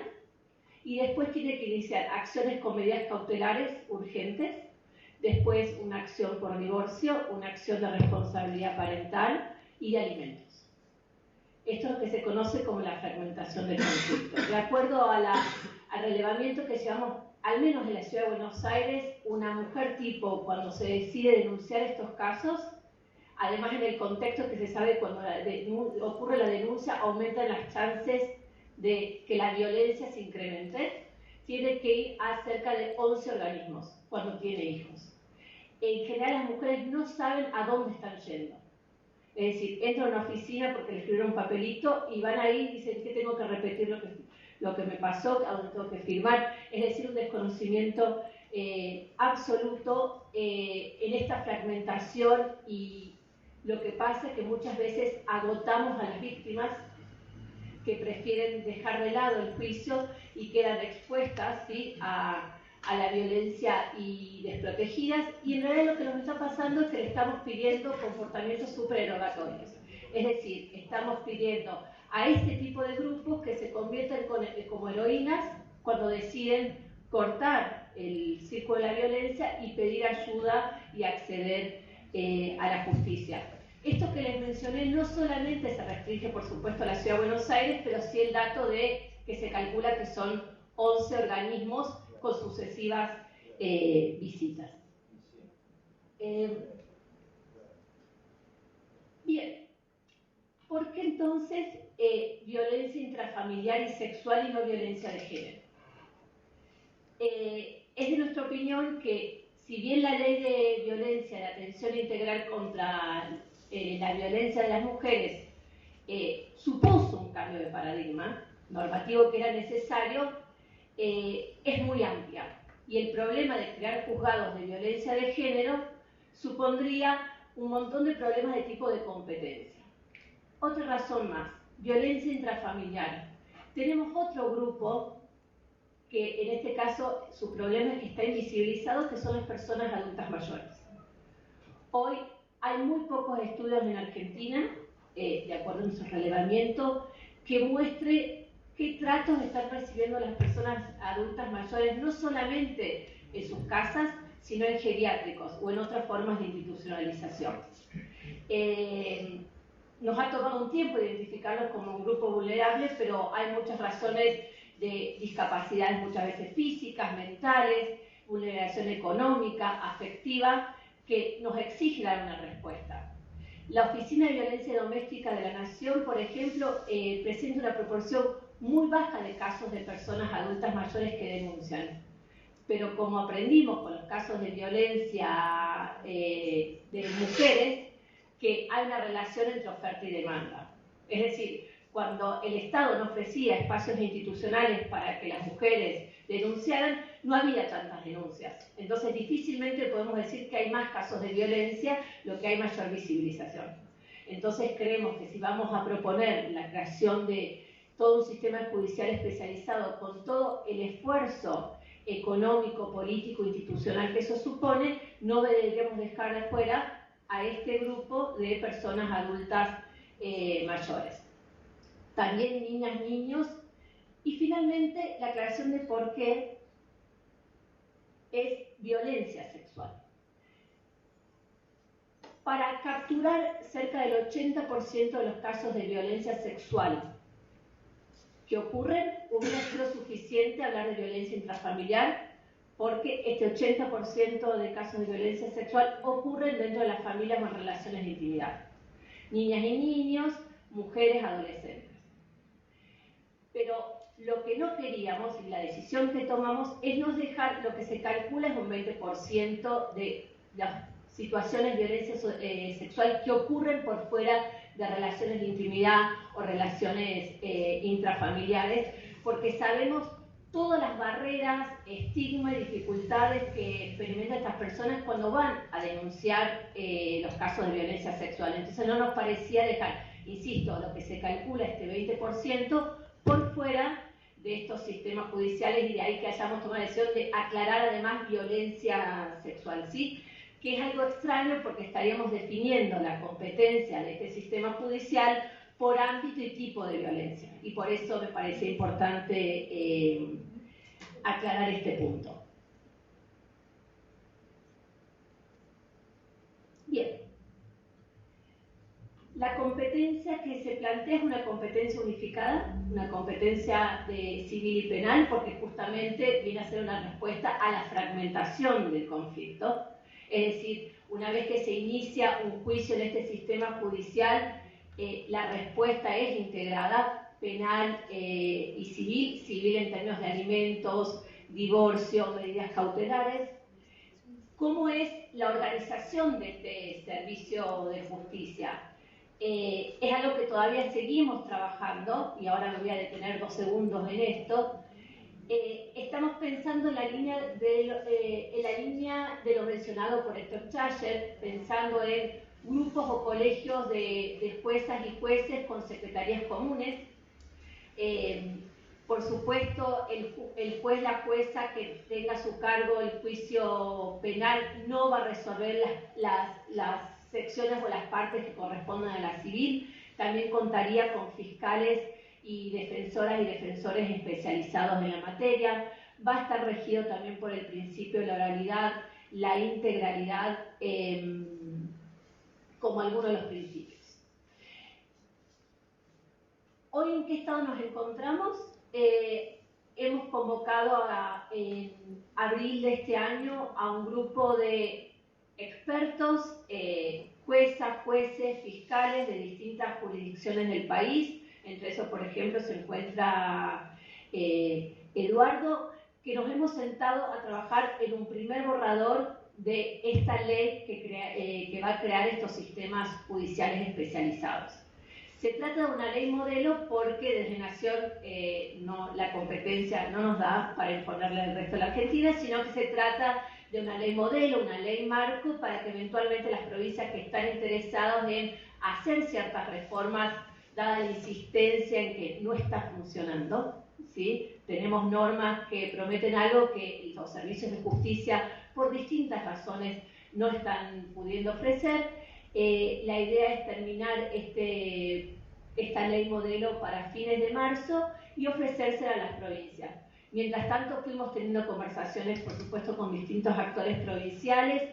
y después tiene que iniciar acciones con medidas cautelares urgentes, después una acción por divorcio, una acción de responsabilidad parental y de alimentos. Esto es lo que se conoce como la fragmentación del conflicto. De acuerdo al relevamiento que llevamos, al menos en la Ciudad de Buenos Aires, una mujer tipo, cuando se decide denunciar estos casos, además en el contexto que se sabe cuando ocurre la denuncia, aumentan las chances de que la violencia se incremente, tiene que ir a cerca de 11 organismos cuando tiene hijos. En general las mujeres no saben a dónde están yendo. Es decir, entran a una oficina porque les escribieron un papelito y van ahí y dicen que tengo que repetir lo que me pasó, a dónde tengo que firmar. Es decir, un desconocimiento absoluto en esta fragmentación, y lo que pasa es que muchas veces agotamos a las víctimas que prefieren dejar de lado el juicio y quedan expuestas, ¿sí?, a la violencia y desprotegidas, y en realidad lo que nos está pasando es que le estamos pidiendo comportamientos supererogatorios. Es decir, estamos pidiendo a este tipo de grupos que se conviertan como heroínas cuando deciden cortar el círculo de la violencia y pedir ayuda y acceder a la justicia. Esto que les mencioné no solamente se restringe, por supuesto, a la Ciudad de Buenos Aires, pero sí el dato de que se calcula que son 11 organismos con sucesivas visitas. Bien, ¿por qué entonces violencia intrafamiliar y sexual y no violencia de género? Es de nuestra opinión que, si bien la ley de violencia de atención integral contra la violencia de las mujeres supuso un cambio de paradigma normativo que era necesario, es muy amplia, y el problema de crear juzgados de violencia de género supondría un montón de problemas de tipo de competencia. Otra razón más, violencia intrafamiliar. Tenemos otro grupo que en este caso su problema es que está invisibilizado, que son las personas adultas mayores. Hoy hay muy pocos estudios en Argentina, de acuerdo a nuestro relevamiento, que muestre qué tratos están recibiendo las personas adultas mayores, no solamente en sus casas, sino en geriátricos o en otras formas de institucionalización. Nos ha tomado un tiempo identificarlos como un grupo vulnerable, pero hay muchas razones de discapacidades, muchas veces físicas, mentales, vulneración económica, afectiva, que nos exigen dar una respuesta. La Oficina de Violencia Doméstica de la Nación, por ejemplo, presenta una proporción muy baja de casos de personas adultas mayores que denuncian. Pero como aprendimos con los casos de violencia de mujeres, que hay una relación entre oferta y demanda. Es decir, cuando el Estado no ofrecía espacios institucionales para que las mujeres denunciaran, no había tantas denuncias. Entonces difícilmente podemos decir que hay más casos de violencia, lo que hay mayor visibilización. Entonces creemos que si vamos a proponer la creación de todo un sistema judicial especializado con todo el esfuerzo económico, político, institucional que eso supone, no deberíamos dejar de fuera a este grupo de personas adultas mayores. También niñas, niños, y finalmente la aclaración de por qué es violencia sexual. Para capturar cerca del 80% de los casos de violencia sexual que ocurren, hubiera sido suficiente hablar de violencia intrafamiliar, porque este 80% de casos de violencia sexual ocurren dentro de las familias o en relaciones de intimidad. Niñas y niños, mujeres, adolescentes. Pero lo que no queríamos, y la decisión que tomamos, es no dejar lo que se calcula es un 20% de las situaciones de violencia sexual que ocurren por fuera de relaciones de intimidad o relaciones intrafamiliares, porque sabemos todas las barreras, estigmas y dificultades que experimentan estas personas cuando van a denunciar los casos de violencia sexual. Entonces no nos parecía dejar, insisto, lo que se calcula este 20% por fuera de estos sistemas judiciales, y de ahí que hayamos tomado la decisión de aclarar además violencia sexual, ¿sí? Que es algo extraño porque estaríamos definiendo la competencia de este sistema judicial por ámbito y tipo de violencia. Y por eso me parece importante aclarar este punto. Bien. La competencia que se plantea es una competencia unificada, una competencia de civil y penal, porque justamente viene a ser una respuesta a la fragmentación del conflicto. Es decir, una vez que se inicia un juicio en este sistema judicial, la respuesta es integrada, penal y civil, civil en términos de alimentos, divorcio, medidas cautelares. ¿Cómo es la organización de este servicio de justicia? Es algo que todavía seguimos trabajando, y ahora me voy a detener 2 segundos en esto. Estamos pensando en la línea de lo mencionado por Héctor Chayer, pensando en grupos o colegios de juezas y jueces con secretarías comunes. Por supuesto, el juez, la jueza que tenga a su cargo el juicio penal no va a resolver las secciones o las partes que correspondan a la civil. También contaría con fiscales y defensoras y defensores especializados en la materia. Va a estar regido también por el principio de la oralidad, la integralidad, como algunos de los principios. Hoy, ¿en qué estado nos encontramos? Hemos convocado en abril de este año a un grupo de expertos, juezas, jueces, fiscales de distintas jurisdicciones del país. Entre esos, por ejemplo, se encuentra Eduardo, que nos hemos sentado a trabajar en un primer borrador de esta ley que va a crear estos sistemas judiciales especializados. Se trata de una ley modelo porque desde Nación la competencia no nos da para imponerle al resto de la Argentina, sino que se trata de una ley modelo, una ley marco, para que eventualmente las provincias que están interesadas en hacer ciertas reformas, dada la insistencia en que no está funcionando, ¿sí? Tenemos normas que prometen algo que los servicios de justicia, por distintas razones, no están pudiendo ofrecer. La idea es terminar esta ley modelo para fines de marzo y ofrecérsela a las provincias. Mientras tanto, fuimos teniendo conversaciones, por supuesto, con distintos actores provinciales.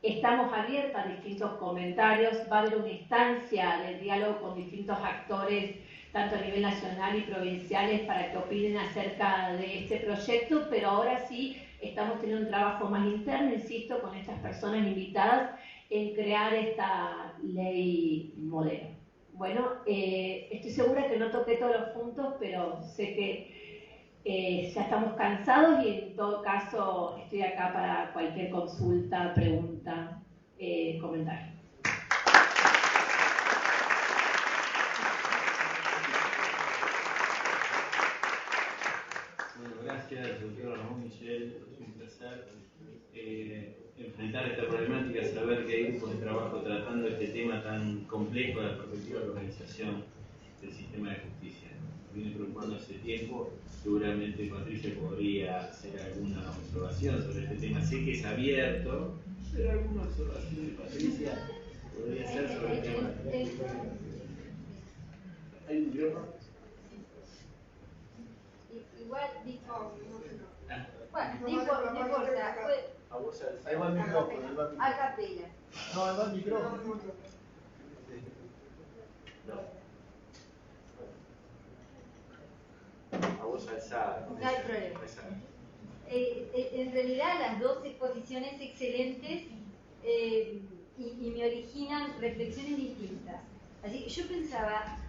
Estamos abiertos a distintos comentarios. Va a haber una instancia de diálogo con distintos actores, tanto a nivel nacional y provinciales, para que opinen acerca de este proyecto, pero ahora sí estamos teniendo un trabajo más interno, insisto, con estas personas invitadas, en crear esta ley modelo. Bueno, estoy segura que no toqué todos los puntos, pero sé que ya estamos cansados y en todo caso estoy acá para cualquier consulta, pregunta, comentario.
Bueno, gracias, doctor Ramón Michel. Es un placer enfrentar esta problemática, saber que hay grupos de trabajo tratando este tema tan complejo desde la perspectiva de la organización del sistema de justicia. Nos viene preocupando hace tiempo. Seguramente Patricia podría hacer alguna observación sobre este tema. Sé que es abierto, pero alguna observación de Patricia podría hacer sobre el tema. ¿Hay un micrófono?
Igual dijo, bueno, no importa.
A vos, ahí va el micrófono.
A capela.
No, ahí va el micrófono. A vos alzada.
No hay problema. En realidad las dos exposiciones excelentes y me originan reflexiones distintas. Así que yo pensaba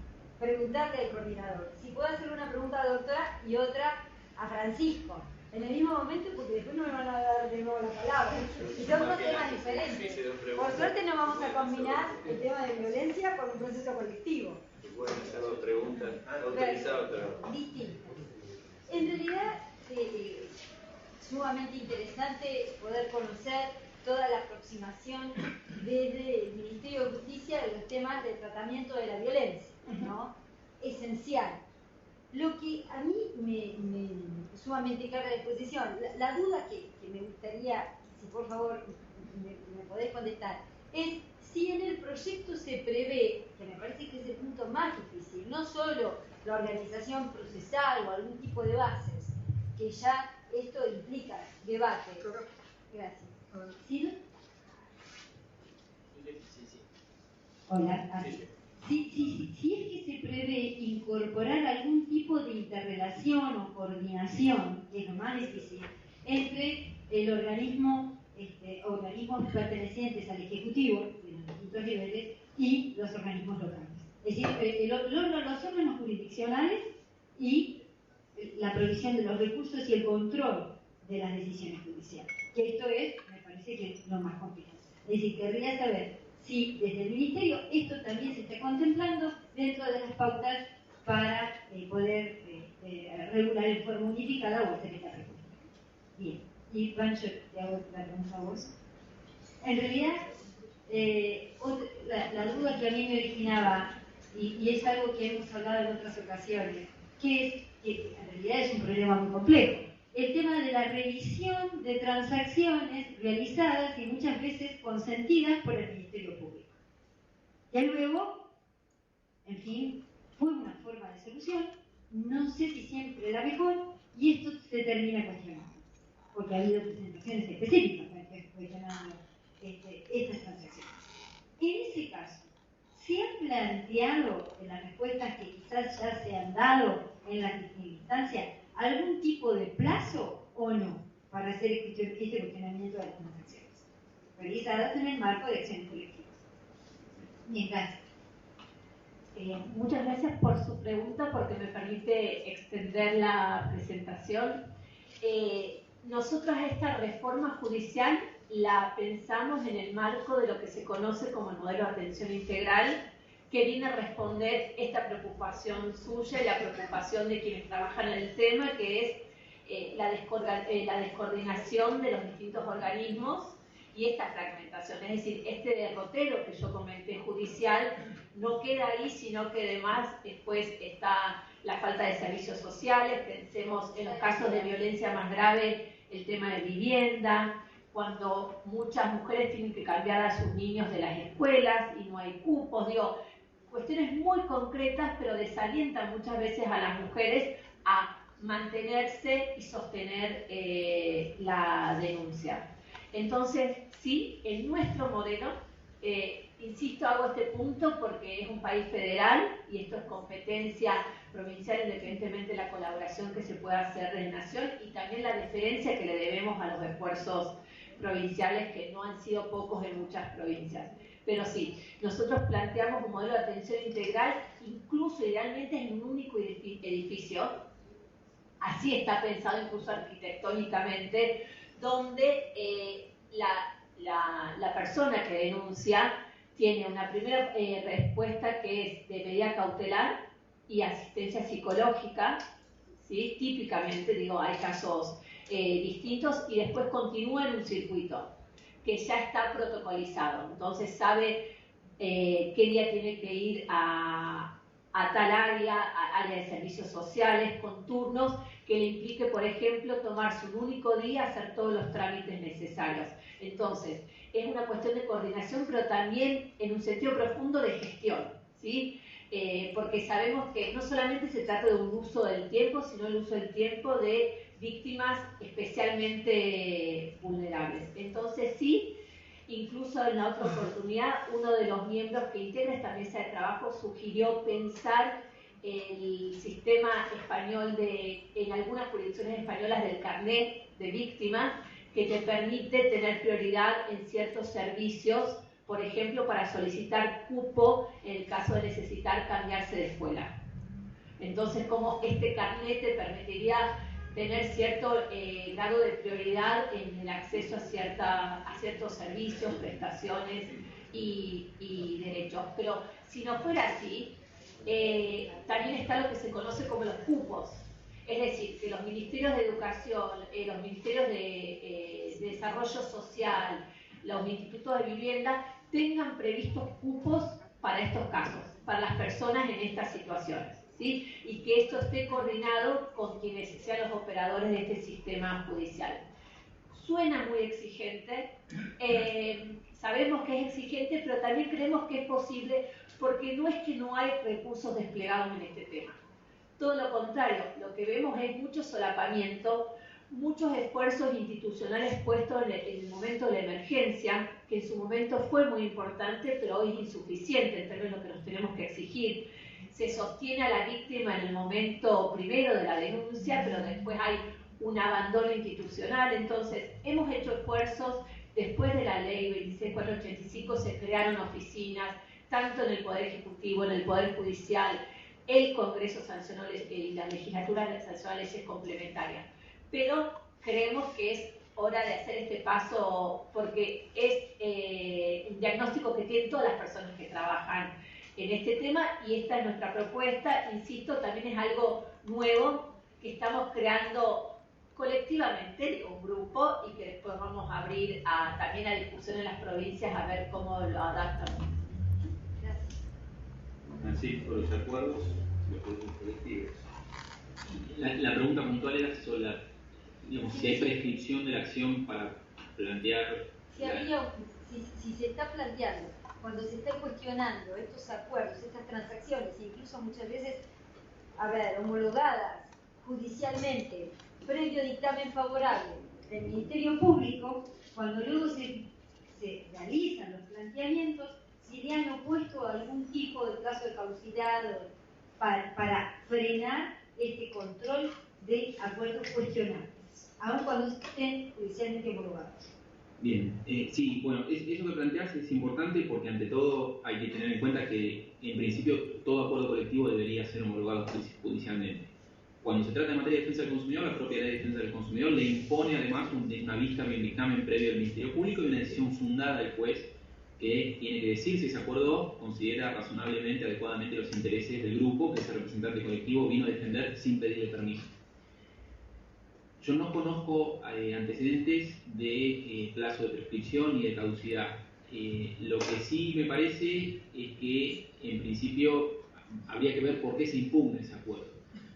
preguntarle al coordinador si puedo hacer una pregunta a la doctora y otra a Francisco en el mismo momento, porque después no me van a dar de nuevo la palabra y son dos temas diferentes. Por suerte no vamos a combinar el tema de violencia con un proceso colectivo.
Pueden hacer dos preguntas autorizadas, pero
distintas. En realidad sumamente interesante poder conocer toda la aproximación desde el Ministerio de Justicia de los temas de tratamiento de la violencia, ¿no? Esencial. Lo que a mí me sumamente clara la exposición, la duda que me gustaría, si por favor me podés contestar, es si en el proyecto se prevé, que me parece que es el punto más difícil, no solo la organización procesal o algún tipo de bases, que ya esto implica debate. Gracias. ¿Sí? Hola. Si es que se prevé incorporar algún tipo de interrelación o coordinación, que es lo más difícil, entre el organismos pertenecientes al Ejecutivo, de los distintos niveles, y los organismos locales. Es decir, los órganos jurisdiccionales y la provisión de los recursos y el control de las decisiones judiciales. Que esto es, me parece que es lo más complicado. Es decir, querría saber si desde el Ministerio esto también se está contemplando dentro de las pautas para poder regular en forma unificada o hacer esta pregunta. Bien, y Pancho, te hago la pregunta a vos. En realidad, la duda que a mí me originaba, y es algo que hemos hablado en otras ocasiones, que en realidad es un problema muy complejo. El tema de la revisión de transacciones realizadas y muchas veces consentidas por el Ministerio Público. Ya luego, en fin, fue una forma de solución, no sé si siempre la mejor, y esto se termina cuestionando, porque ha habido presentaciones específicas cuestionando estas transacciones. En ese caso, ¿se han planteado en las respuestas que quizás ya se han dado en la instancia algún tipo de plazo o no para hacer este cuestionamiento de las transacciones realizadas en el marco de acciones colectivas? Bien, gracias.
Muchas gracias por su pregunta, porque me permite extender la presentación. Nosotros esta reforma judicial la pensamos en el marco de lo que se conoce como el modelo de atención integral, que viene a responder esta preocupación suya y la preocupación de quienes trabajan en el tema, que es la descoordinación de los distintos organismos y esta fragmentación. Es decir, este derrotero que yo comenté judicial no queda ahí, sino que además después está la falta de servicios sociales. Pensemos en los casos de violencia más grave, el tema de vivienda, cuando muchas mujeres tienen que cambiar a sus niños de las escuelas y no hay cupos, cuestiones muy concretas, pero desalientan muchas veces a las mujeres a mantenerse y sostener la denuncia. Entonces, sí, en nuestro modelo, insisto, hago este punto porque es un país federal y esto es competencia provincial, independientemente de la colaboración que se pueda hacer de nación, y también la deferencia que le debemos a los esfuerzos provinciales, que no han sido pocos en muchas provincias. Pero sí, nosotros planteamos un modelo de atención integral, incluso idealmente en un único edificio, así está pensado incluso arquitectónicamente, donde la persona que denuncia tiene una primera respuesta que es de medida cautelar y asistencia psicológica, ¿sí? Típicamente, hay casos distintos, y después continúa en un circuito que ya está protocolizado. Entonces sabe qué día tiene que ir a tal área de servicios sociales, con turnos que le implique, por ejemplo, tomarse un único día, hacer todos los trámites necesarios. Entonces, es una cuestión de coordinación, pero también en un sentido profundo de gestión, ¿sí? Porque sabemos que no solamente se trata de un uso del tiempo, sino el uso del tiempo de víctimas especialmente vulnerables. Entonces, sí, incluso en la otra oportunidad, uno de los miembros que integra esta mesa de trabajo sugirió pensar el sistema español en algunas jurisdicciones españolas del carnet de víctimas, que te permite tener prioridad en ciertos servicios, por ejemplo, para solicitar cupo en el caso de necesitar cambiarse de escuela. Entonces, como este carnet te permitiría tener cierto grado de prioridad en el acceso a ciertos servicios, prestaciones y derechos. Pero si no fuera así, también está lo que se conoce como los cupos. Es decir, que los ministerios de educación, los ministerios de desarrollo social, los institutos de vivienda tengan previstos cupos para estos casos, para las personas en estas situaciones, ¿sí? Y que esto esté coordinado con quienes sean los operadores de este sistema judicial. Suena muy exigente, sabemos que es exigente, pero también creemos que es posible, porque no es que no hay recursos desplegados en este tema. Todo lo contrario, lo que vemos es mucho solapamiento, muchos esfuerzos institucionales puestos en el momento de la emergencia, que en su momento fue muy importante, pero hoy es insuficiente en términos de lo que nos tenemos que exigir. Se sostiene a la víctima en el momento primero de la denuncia, pero después hay un abandono institucional. Entonces, hemos hecho esfuerzos. Después de la ley 26485 se crearon oficinas, tanto en el Poder Ejecutivo, en el Poder Judicial, el Congreso sancionó y la legislatura sancionó leyes complementarias. Pero creemos que es hora de hacer este paso, porque es un diagnóstico que tienen todas las personas que trabajan en este tema, y esta es nuestra propuesta. Insisto, también es algo nuevo que estamos creando colectivamente, un grupo, y que después vamos a abrir también a discusión en las provincias a ver cómo lo adaptan.
Gracias.
Así, por los acuerdos colectivos. La pregunta puntual era sobre digamos, si hay prescripción de la acción para plantear...
Si se está planteando, cuando se está cuestionando estos acuerdos, estas transacciones, incluso muchas veces, homologadas judicialmente, previo dictamen favorable del Ministerio Público, cuando luego se realizan los planteamientos, si le han opuesto algún tipo de plazo de caducidad para frenar este control de acuerdos cuestionables, aun cuando estén judicialmente homologados.
Bien, sí, bueno, eso que planteas es importante, porque ante todo hay que tener en cuenta que en principio todo acuerdo colectivo debería ser homologado judicialmente. Cuando se trata de materia de defensa del consumidor, la propia ley de defensa del consumidor le impone además una vista y un dictamen previo del Ministerio Público y una decisión fundada del juez que tiene que decir si ese acuerdo considera razonablemente, adecuadamente los intereses del grupo que ese representante colectivo vino a defender sin pedirle permiso. Yo no conozco antecedentes de plazo de prescripción y de caducidad. Lo que sí me parece es que, en principio, habría que ver por qué se impugna ese acuerdo.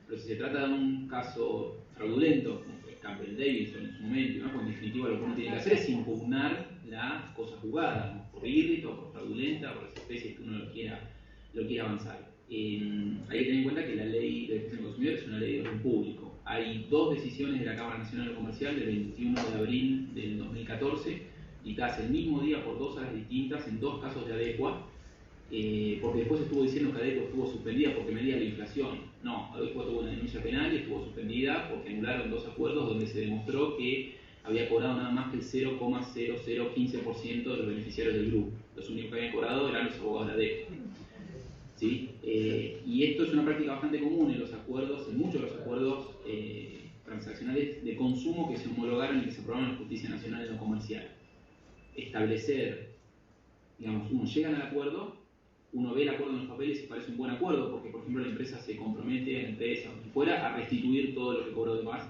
Pero si se trata de un caso fraudulento, como fue Campbell Davidson en su momento, ¿no? Pues en definitiva lo que uno tiene que hacer es impugnar la cosa jugada, ¿no? Por ilícito, por fraudulenta, por las especies que uno lo quiera avanzar. Hay que tener en cuenta que la ley de defensa del consumidor es una ley de orden público. Hay dos decisiones de la Cámara Nacional Comercial del 21 de abril del 2014, dictadas el mismo día por dos salas distintas en dos casos de ADECUA, porque después estuvo diciendo que ADECUA estuvo suspendida porque medía la inflación. No, ADECUA tuvo una denuncia penal y estuvo suspendida porque anularon dos acuerdos donde se demostró que había cobrado nada más que el 0,0015% de los beneficiarios del grupo. Los únicos que habían cobrado eran los abogados de ADECUA. ¿Sí? Y esto es una práctica bastante común en los acuerdos, en muchos de los acuerdos transaccionales de consumo que se homologaron y que se aprobaron en la Justicia Nacional en lo comercial. Establecer, digamos, uno llega al acuerdo, uno ve el acuerdo en los papeles y parece un buen acuerdo, porque por ejemplo la empresa se compromete, la empresa o quien fuera, a restituir todo lo que cobró de más.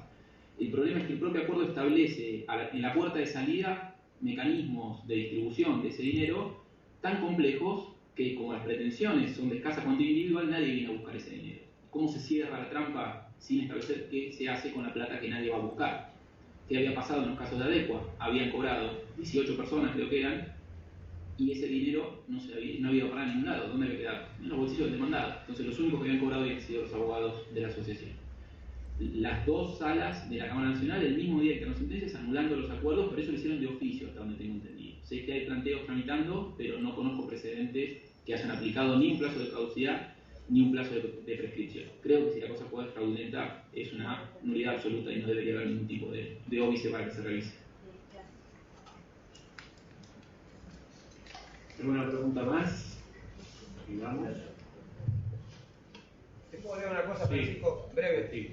El problema es que el propio acuerdo establece en la puerta de salida mecanismos de distribución de ese dinero tan complejos que, como las pretensiones son de escasa cuantía individual, nadie viene a buscar ese dinero. ¿Cómo se cierra la trampa sin establecer qué se hace con la plata que nadie va a buscar? ¿Qué había pasado en los casos de ADECUA? Habían cobrado 18 personas, creo que eran, y ese dinero no había ido para ningún lado. ¿Dónde había quedado? En los bolsillos del demandado. Entonces los únicos que habían cobrado habían sido los abogados de la asociación. Las dos salas de la Cámara Nacional, el mismo día que nos sentencias, anulando los acuerdos, pero eso lo hicieron de oficio, hasta donde tengo entendido. Sé que hay planteos tramitando, pero no conozco precedentes que hayan aplicado ni un plazo de caducidad ni un plazo de prescripción. Creo que si la cosa puede ser fraudulenta, es una nulidad absoluta y no debería haber ningún tipo de óbice para que se realice.
¿Alguna pregunta más? Y vamos.
¿Te puedo leer una cosa, Francisco? Breve.
Sí.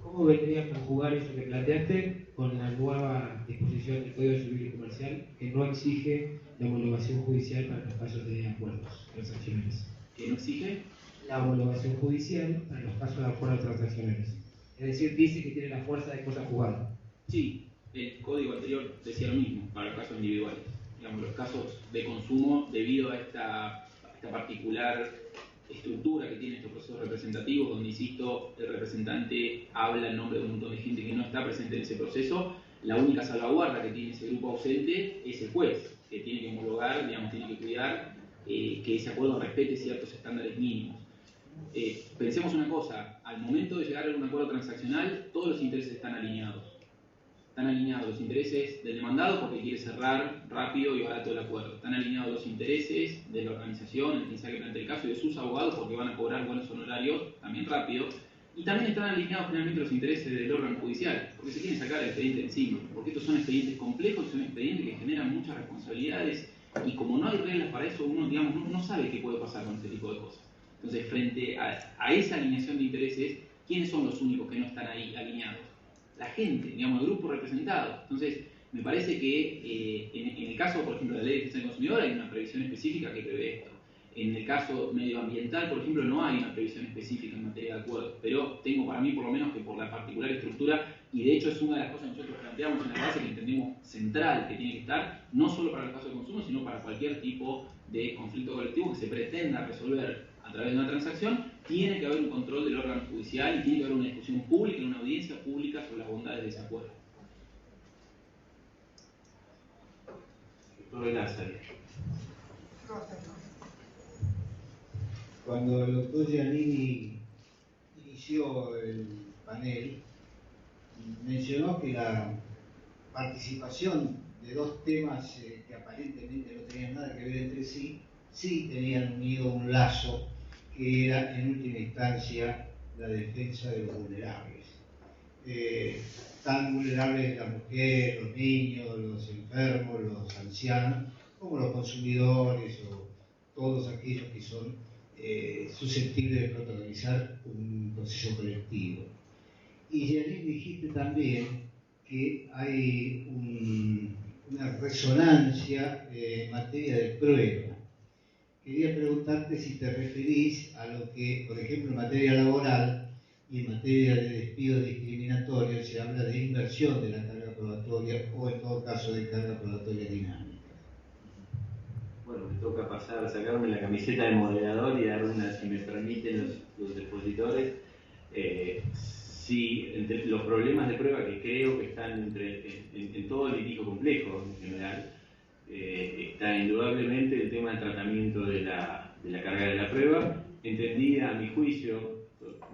¿Cómo vendría a conjugar eso que planteaste con la nueva disposición del Código Civil y Comercial que no exige la homologación judicial para los casos de acuerdos transaccionales?
¿Que no exige?
La homologación judicial para los casos de acuerdos transaccionales. Es decir, dice que tiene la fuerza de cosa jugada.
Sí, el código anterior decía lo mismo para los casos individuales. Digamos, los casos de consumo, debido a esta particular estructura que tienen estos procesos representativos, donde, insisto, el representante habla en nombre de un montón de gente que no está presente en ese proceso, La única salvaguarda que tiene ese grupo ausente es el juez, que tiene que homologar, digamos, tiene que cuidar que ese acuerdo respete ciertos estándares mínimos. Pensemos una cosa, al momento de llegar a un acuerdo transaccional, todos los intereses están alineados. Están alineados los intereses del demandado porque quiere cerrar rápido y barato el acuerdo. Están alineados los intereses de la organización, el quien sea que plantea el caso, y de sus abogados porque van a cobrar buenos honorarios también rápido. Y también están alineados finalmente los intereses del órgano judicial, porque se quieren sacar el expediente encima. Porque estos son expedientes complejos, son expedientes que generan muchas responsabilidades y como no hay reglas para eso, uno, digamos, no sabe qué puede pasar con este tipo de cosas. Entonces, frente a esa alineación de intereses, ¿quiénes son los únicos que no están ahí alineados? La gente, digamos, el grupo representado. Entonces, me parece que en el caso, por ejemplo, de la Ley de Defensa del Consumidor hay una previsión específica que prevé esto. En el caso medioambiental, por ejemplo, no hay una previsión específica en materia de acuerdo, pero tengo para mí, por lo menos, que por la particular estructura, y de hecho es una de las cosas que nosotros planteamos en la base que entendemos central que tiene que estar, no solo para los casos de consumo, sino para cualquier tipo de conflicto colectivo que se pretenda resolver a través de una transacción, tiene que haber un control del órgano judicial y tiene que haber una discusión pública, una audiencia pública sobre las bondades de ese acuerdo.
Cuando el doctor Giannini inició el panel, mencionó que la participación de dos temas que aparentemente no tenían nada que ver entre sí, sí tenían unido un lazo que era en última instancia la defensa de los vulnerables. Tan vulnerables la mujer, los niños, los enfermos, los ancianos, como los consumidores o todos aquellos que son susceptibles de protagonizar un proceso colectivo. Y Giannini, dijiste también que hay una resonancia en materia de prueba. Quería preguntarte si te referís a lo que, por ejemplo, en materia laboral y en materia de despido discriminatorio se habla de inversión de la carga probatoria o en todo caso de carga probatoria dinámica.
Bueno, me toca sacarme la camiseta de moderador y dar una, si me permiten los expositores. Sí, entre los problemas de prueba que creo que están en todo el litigio complejo en general, está indudablemente el tema del tratamiento de la carga de la prueba, entendida a mi juicio,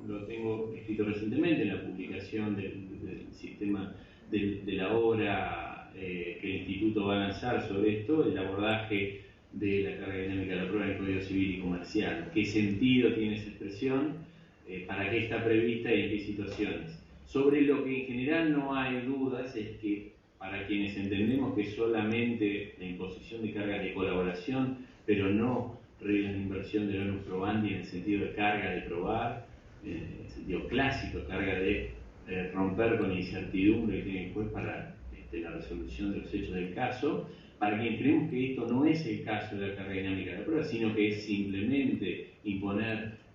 lo tengo escrito recientemente en la publicación del sistema de la obra que el Instituto va a lanzar sobre esto, el abordaje de la carga dinámica de la prueba en el Código Civil y Comercial. ¿Qué sentido tiene esa expresión? ¿Para qué está prevista y en qué situaciones? Sobre lo que en general no hay dudas es que para quienes entendemos que solamente la imposición de cargas de colaboración, pero no reglas de inversión del onus probandi en el sentido de carga de probar, en el sentido clásico, carga de romper con la incertidumbre que tiene el juez para la resolución de los hechos del caso, para quienes creemos que esto no es el caso de la carga dinámica de la prueba, sino que es simplemente imponer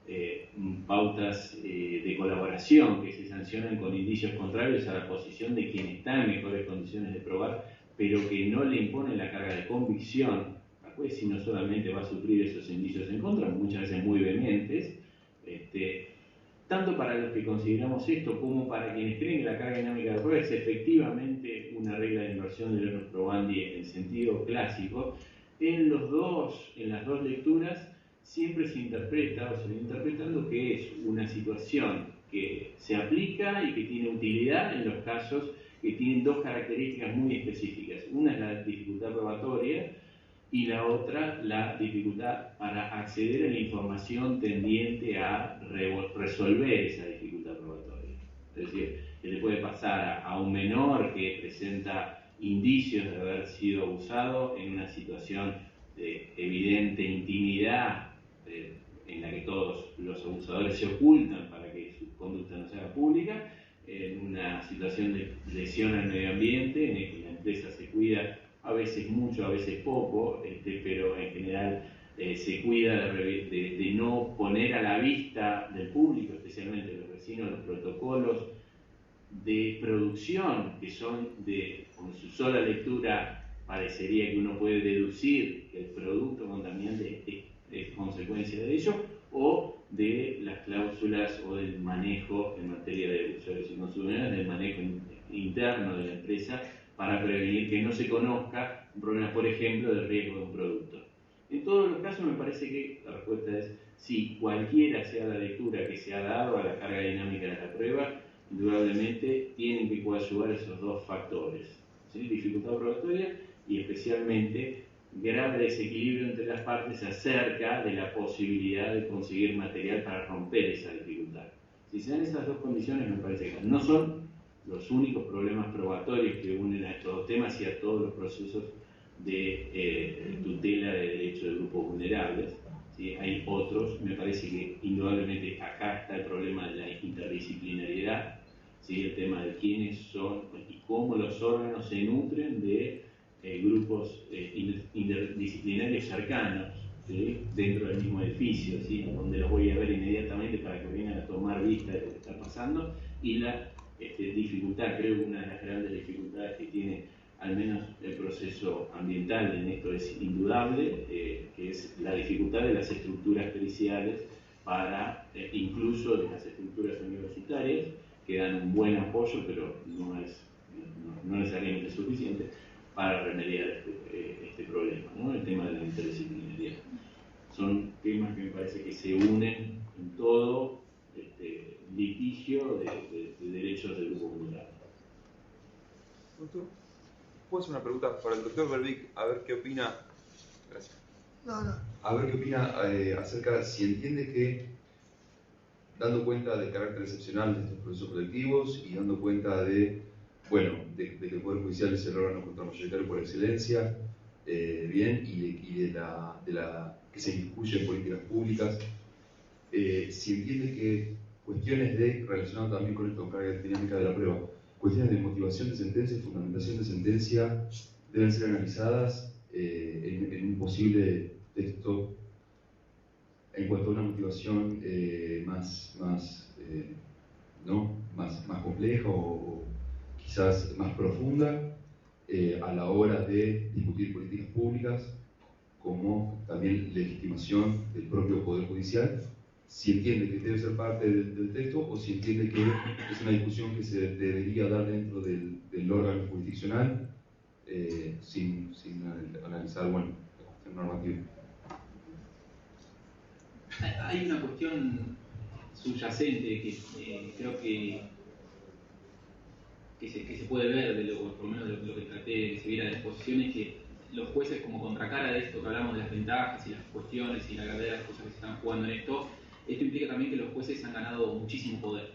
pautas de colaboración que se sancionan con indicios contrarios a la posición de quien está en mejores condiciones de probar, pero que no le imponen la carga de convicción al juez, sino solamente va a sufrir esos indicios en contra, muchas veces muy vehementes, tanto para los que consideramos esto como para quienes creen que la carga dinámica de la prueba es efectivamente una regla de inversión del onus probandi en sentido clásico. En las dos lecturas siempre se interpreta o se viene interpretando que es una situación que se aplica y que tiene utilidad en los casos que tienen dos características muy específicas. Una es la dificultad probatoria y la otra la dificultad para acceder a la información tendiente a resolver esa dificultad probatoria. Es decir, que le puede pasar a un menor que presenta indicios de haber sido abusado en una situación de evidente intimidad en la que todos los abusadores se ocultan para que su conducta no se haga pública, en una situación de lesión al medio ambiente en la que la empresa se cuida a veces mucho, a veces poco, pero en general se cuida de no poner a la vista del público, especialmente de los vecinos, los protocolos de producción que son con su sola lectura parecería que uno puede deducir que el producto contaminante es consecuencia de ello, o de las cláusulas o del manejo en materia de usuarios y consumidores, del manejo interno de la empresa para prevenir que no se conozca un problema, por ejemplo, de riesgo de un producto. En todos los casos me parece que la respuesta es sí, cualquiera sea la lectura que se ha dado a la carga dinámica de la prueba, indudablemente tienen que coadyuvar esos dos factores, ¿sí? Dificultad probatoria y especialmente grave desequilibrio entre las partes acerca de la posibilidad de conseguir material para romper esa dificultad. Si se dan esas dos condiciones, me parece que no son los únicos problemas probatorios que unen a estos dos temas y a todos los procesos de tutela de derechos de grupos vulnerables. ¿Sí? Hay otros, me parece que indudablemente acá está el problema de la interdisciplinariedad, ¿sí? El tema de quiénes son y cómo los órganos se nutren de grupos interdisciplinarios cercanos, ¿sí? Dentro del mismo edificio, ¿sí? Donde los voy a ver inmediatamente para que vengan a tomar vista de lo que está pasando, y la dificultad, creo que una de las grandes dificultades que tiene al menos el proceso ambiental en esto es indudable, que es la dificultad de las estructuras periciales para, incluso de las estructuras universitarias, que dan un buen apoyo, pero no necesariamente suficiente para remediar este problema, ¿no? El tema de la interdisciplinariedad. Son temas que me parece que se unen en todo litigio de derechos del grupo vulnerable.
¿Puedo hacer una pregunta para el doctor Berbic? A ver qué opina. Gracias. A ver qué opina acerca de si entiende que, dando cuenta del carácter excepcional de estos procesos colectivos y dando cuenta de que el Poder Judicial es el órgano contramayoritario por excelencia, bien, y de la que se discute en políticas públicas, si entiende que cuestiones relacionadas también con esta carga dinámica de la prueba, cuestiones de motivación de sentencia y fundamentación de sentencia deben ser analizadas en un posible texto en cuanto a una motivación más compleja o quizás más profunda a la hora de discutir políticas públicas, como también legitimación del propio Poder Judicial, si entiende que debe ser parte del texto o si entiende que es una discusión que se debería dar dentro del órgano jurisdiccional sin analizar la cuestión normativa.
Hay una cuestión subyacente que creo que se puede ver, por lo menos de lo que traté de seguir a la exposición, es que los jueces, como contracara de esto que hablamos de las ventajas y las cuestiones y la gravedad de las cosas que se están jugando en esto implica también que los jueces han ganado muchísimo poder.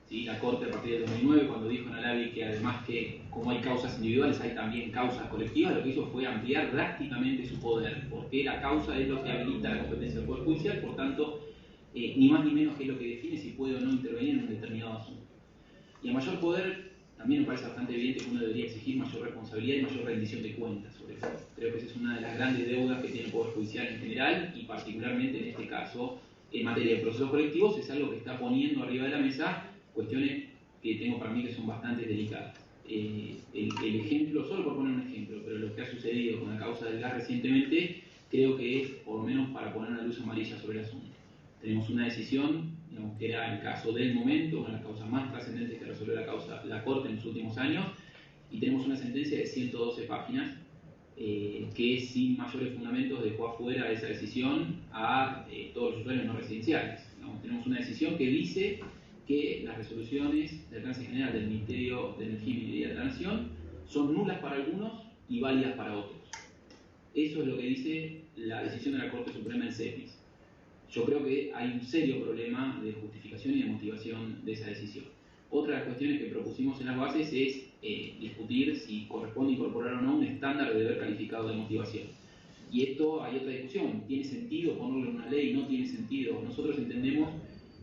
¿Sí? La Corte, a partir del 2009, cuando dijo en Alavi que además que como hay causas individuales hay también causas colectivas, lo que hizo fue ampliar drásticamente su poder, porque la causa es lo que habilita la competencia del Poder Judicial, por tanto, ni más ni menos que es lo que define si puede o no intervenir en un determinado asunto. Y a mayor poder, también me parece bastante evidente que uno debería exigir mayor responsabilidad y mayor rendición de cuentas, sobre todo. Creo que esa es una de las grandes deudas que tiene el Poder Judicial en general, y particularmente en este caso, en materia de procesos colectivos, es algo que está poniendo arriba de la mesa cuestiones que tengo para mí que son bastante delicadas. El ejemplo, solo por poner un ejemplo, pero lo que ha sucedido con la causa del gas recientemente, creo que es por lo menos para poner una luz amarilla sobre el asunto. Tenemos una decisión, digamos, que era el caso del momento, una de las causas más trascendentes que resolvió la Corte en los últimos años, y tenemos una sentencia de 112 páginas que sin mayores fundamentos dejó afuera de esa decisión a todos los usuarios no residenciales. ¿No? Tenemos una decisión que dice que las resoluciones de alcance general del Ministerio de Energía y Minería de la Nación son nulas para algunos y válidas para otros. Eso es lo que dice la decisión de la Corte Suprema en CEPIS. Yo creo que hay un serio problema de justificación y de motivación de esa decisión. Otra de las cuestiones que propusimos en las bases es discutir si corresponde incorporar o no un estándar de deber calificado de motivación. Y esto hay otra discusión. ¿Tiene sentido ponerlo en una ley? ¿No tiene sentido? Nosotros entendemos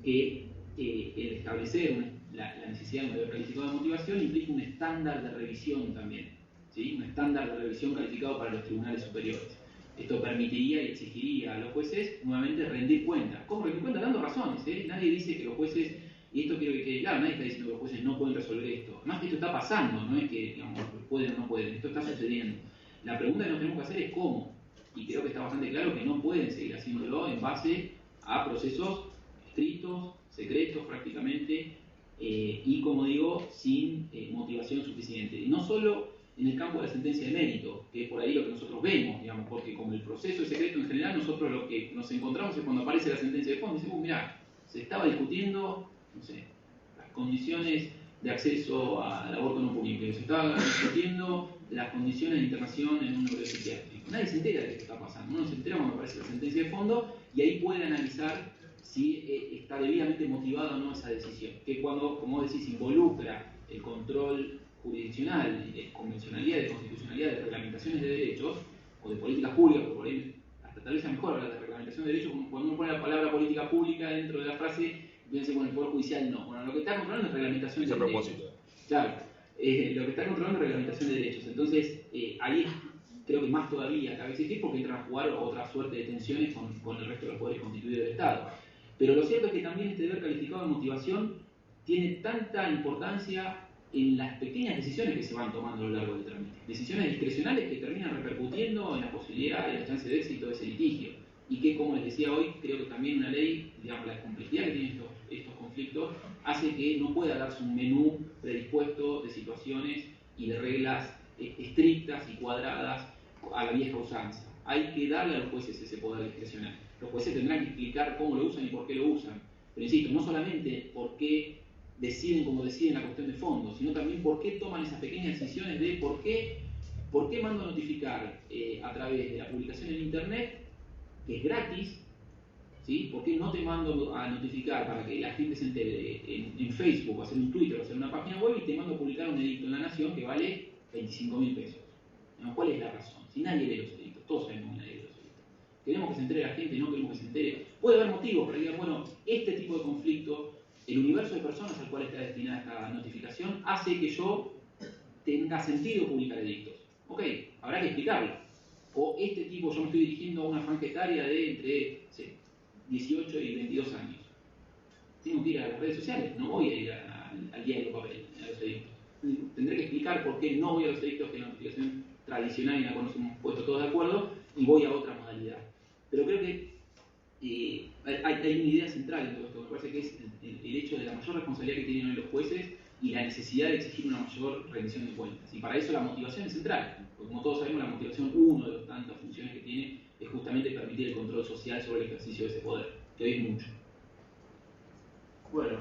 que el establecer la necesidad de un deber calificado de motivación implica un estándar de revisión también, ¿sí? Un estándar de revisión calificado para los tribunales superiores. Esto permitiría y exigiría a los jueces nuevamente rendir cuentas. ¿Cómo rendir cuentas? Dando razones. Nadie dice que los jueces, y esto quiero que quede claro, nadie está diciendo que los jueces no pueden resolver esto. Además que esto está pasando, no es que digamos, pueden o no pueden, esto está sucediendo. La pregunta que nos tenemos que hacer es cómo. Y creo que está bastante claro que no pueden seguir haciéndolo en base a procesos estrictos, secretos prácticamente, y, como digo, sin motivación suficiente. Y no solo en el campo de la sentencia de mérito, que es por ahí lo que nosotros vemos, digamos, porque como el proceso es secreto en general, nosotros lo que nos encontramos es cuando aparece la sentencia de fondo, decimos, mirá, se estaba discutiendo, no sé, las condiciones de acceso al aborto no punible, se estaba discutiendo las condiciones de internación en un neuropsiquiátrico. Nadie se entera de qué está pasando, uno se entera cuando aparece la sentencia de fondo y ahí puede analizar si está debidamente motivada o no esa decisión. Que cuando, como vos decís, involucra el control jurisdiccional, de convencionalidad, de constitucionalidad, de reglamentaciones de derechos o de políticas públicas, porque por ahí hasta tal vez sea mejor hablar de reglamentación de derechos, cuando uno pone la palabra política pública dentro de la frase, piensa bueno, el Poder Judicial no. Bueno, lo que está controlando es reglamentación de derechos.
propósito.
Claro, lo que está controlando es reglamentación de derechos. Entonces, ahí creo que más todavía cabe existir porque entran a jugar otra suerte de tensiones con el resto de los poderes constituidos del Estado. Pero lo cierto es que también este deber calificado de motivación tiene tanta importancia en las pequeñas decisiones que se van tomando a lo largo del trámite. Decisiones discrecionales que terminan repercutiendo en la posibilidad y la chance de éxito de ese litigio. Y que, como les decía hoy, creo que también una ley, digamos, la complejidad que tienen estos conflictos, hace que no pueda darse un menú predispuesto de situaciones y de reglas estrictas y cuadradas a la vieja usanza. Hay que darle a los jueces ese poder discrecional. Los jueces tendrán que explicar cómo lo usan y por qué lo usan. Pero insisto, no solamente por qué deciden como deciden la cuestión de fondo, sino también por qué toman esas pequeñas decisiones de por qué mando a notificar a través de la publicación en Internet, que es gratis, ¿sí? ¿Por qué no te mando a notificar para que la gente se entere en Facebook, o hacer un Twitter, o hacer una página web, y te mando a publicar un edicto en La Nación que vale 25.000 pesos? ¿Cuál es la razón? Si nadie lee los edictos, todos sabemos que nadie lee los edictos. Queremos que se entere la gente, no queremos que se entere. Puede haber motivos para que digan, bueno, este tipo de conflicto, el universo de personas al cual está destinada esta notificación, hace que yo tenga sentido publicar edictos. Ok, habrá que explicarlo. O este tipo, yo me estoy dirigiendo a una franja etaria de entre 18 y 22 años. Tengo que ir a las redes sociales, no voy a ir al diario papel, a los edictos. Tendré que explicar por qué no voy a los edictos, que es la notificación tradicional y en la cual nos hemos puesto todos de acuerdo, y voy a otra modalidad. Pero creo que hay una idea central en todo esto, me parece que es el hecho de la mayor responsabilidad que tienen hoy los jueces y la necesidad de exigir una mayor rendición de cuentas. Y para eso la motivación es central, porque como todos sabemos, la motivación, una de las tantas funciones que tiene, es justamente permitir el control social sobre el ejercicio de ese poder, que hoy es mucho.
Bueno,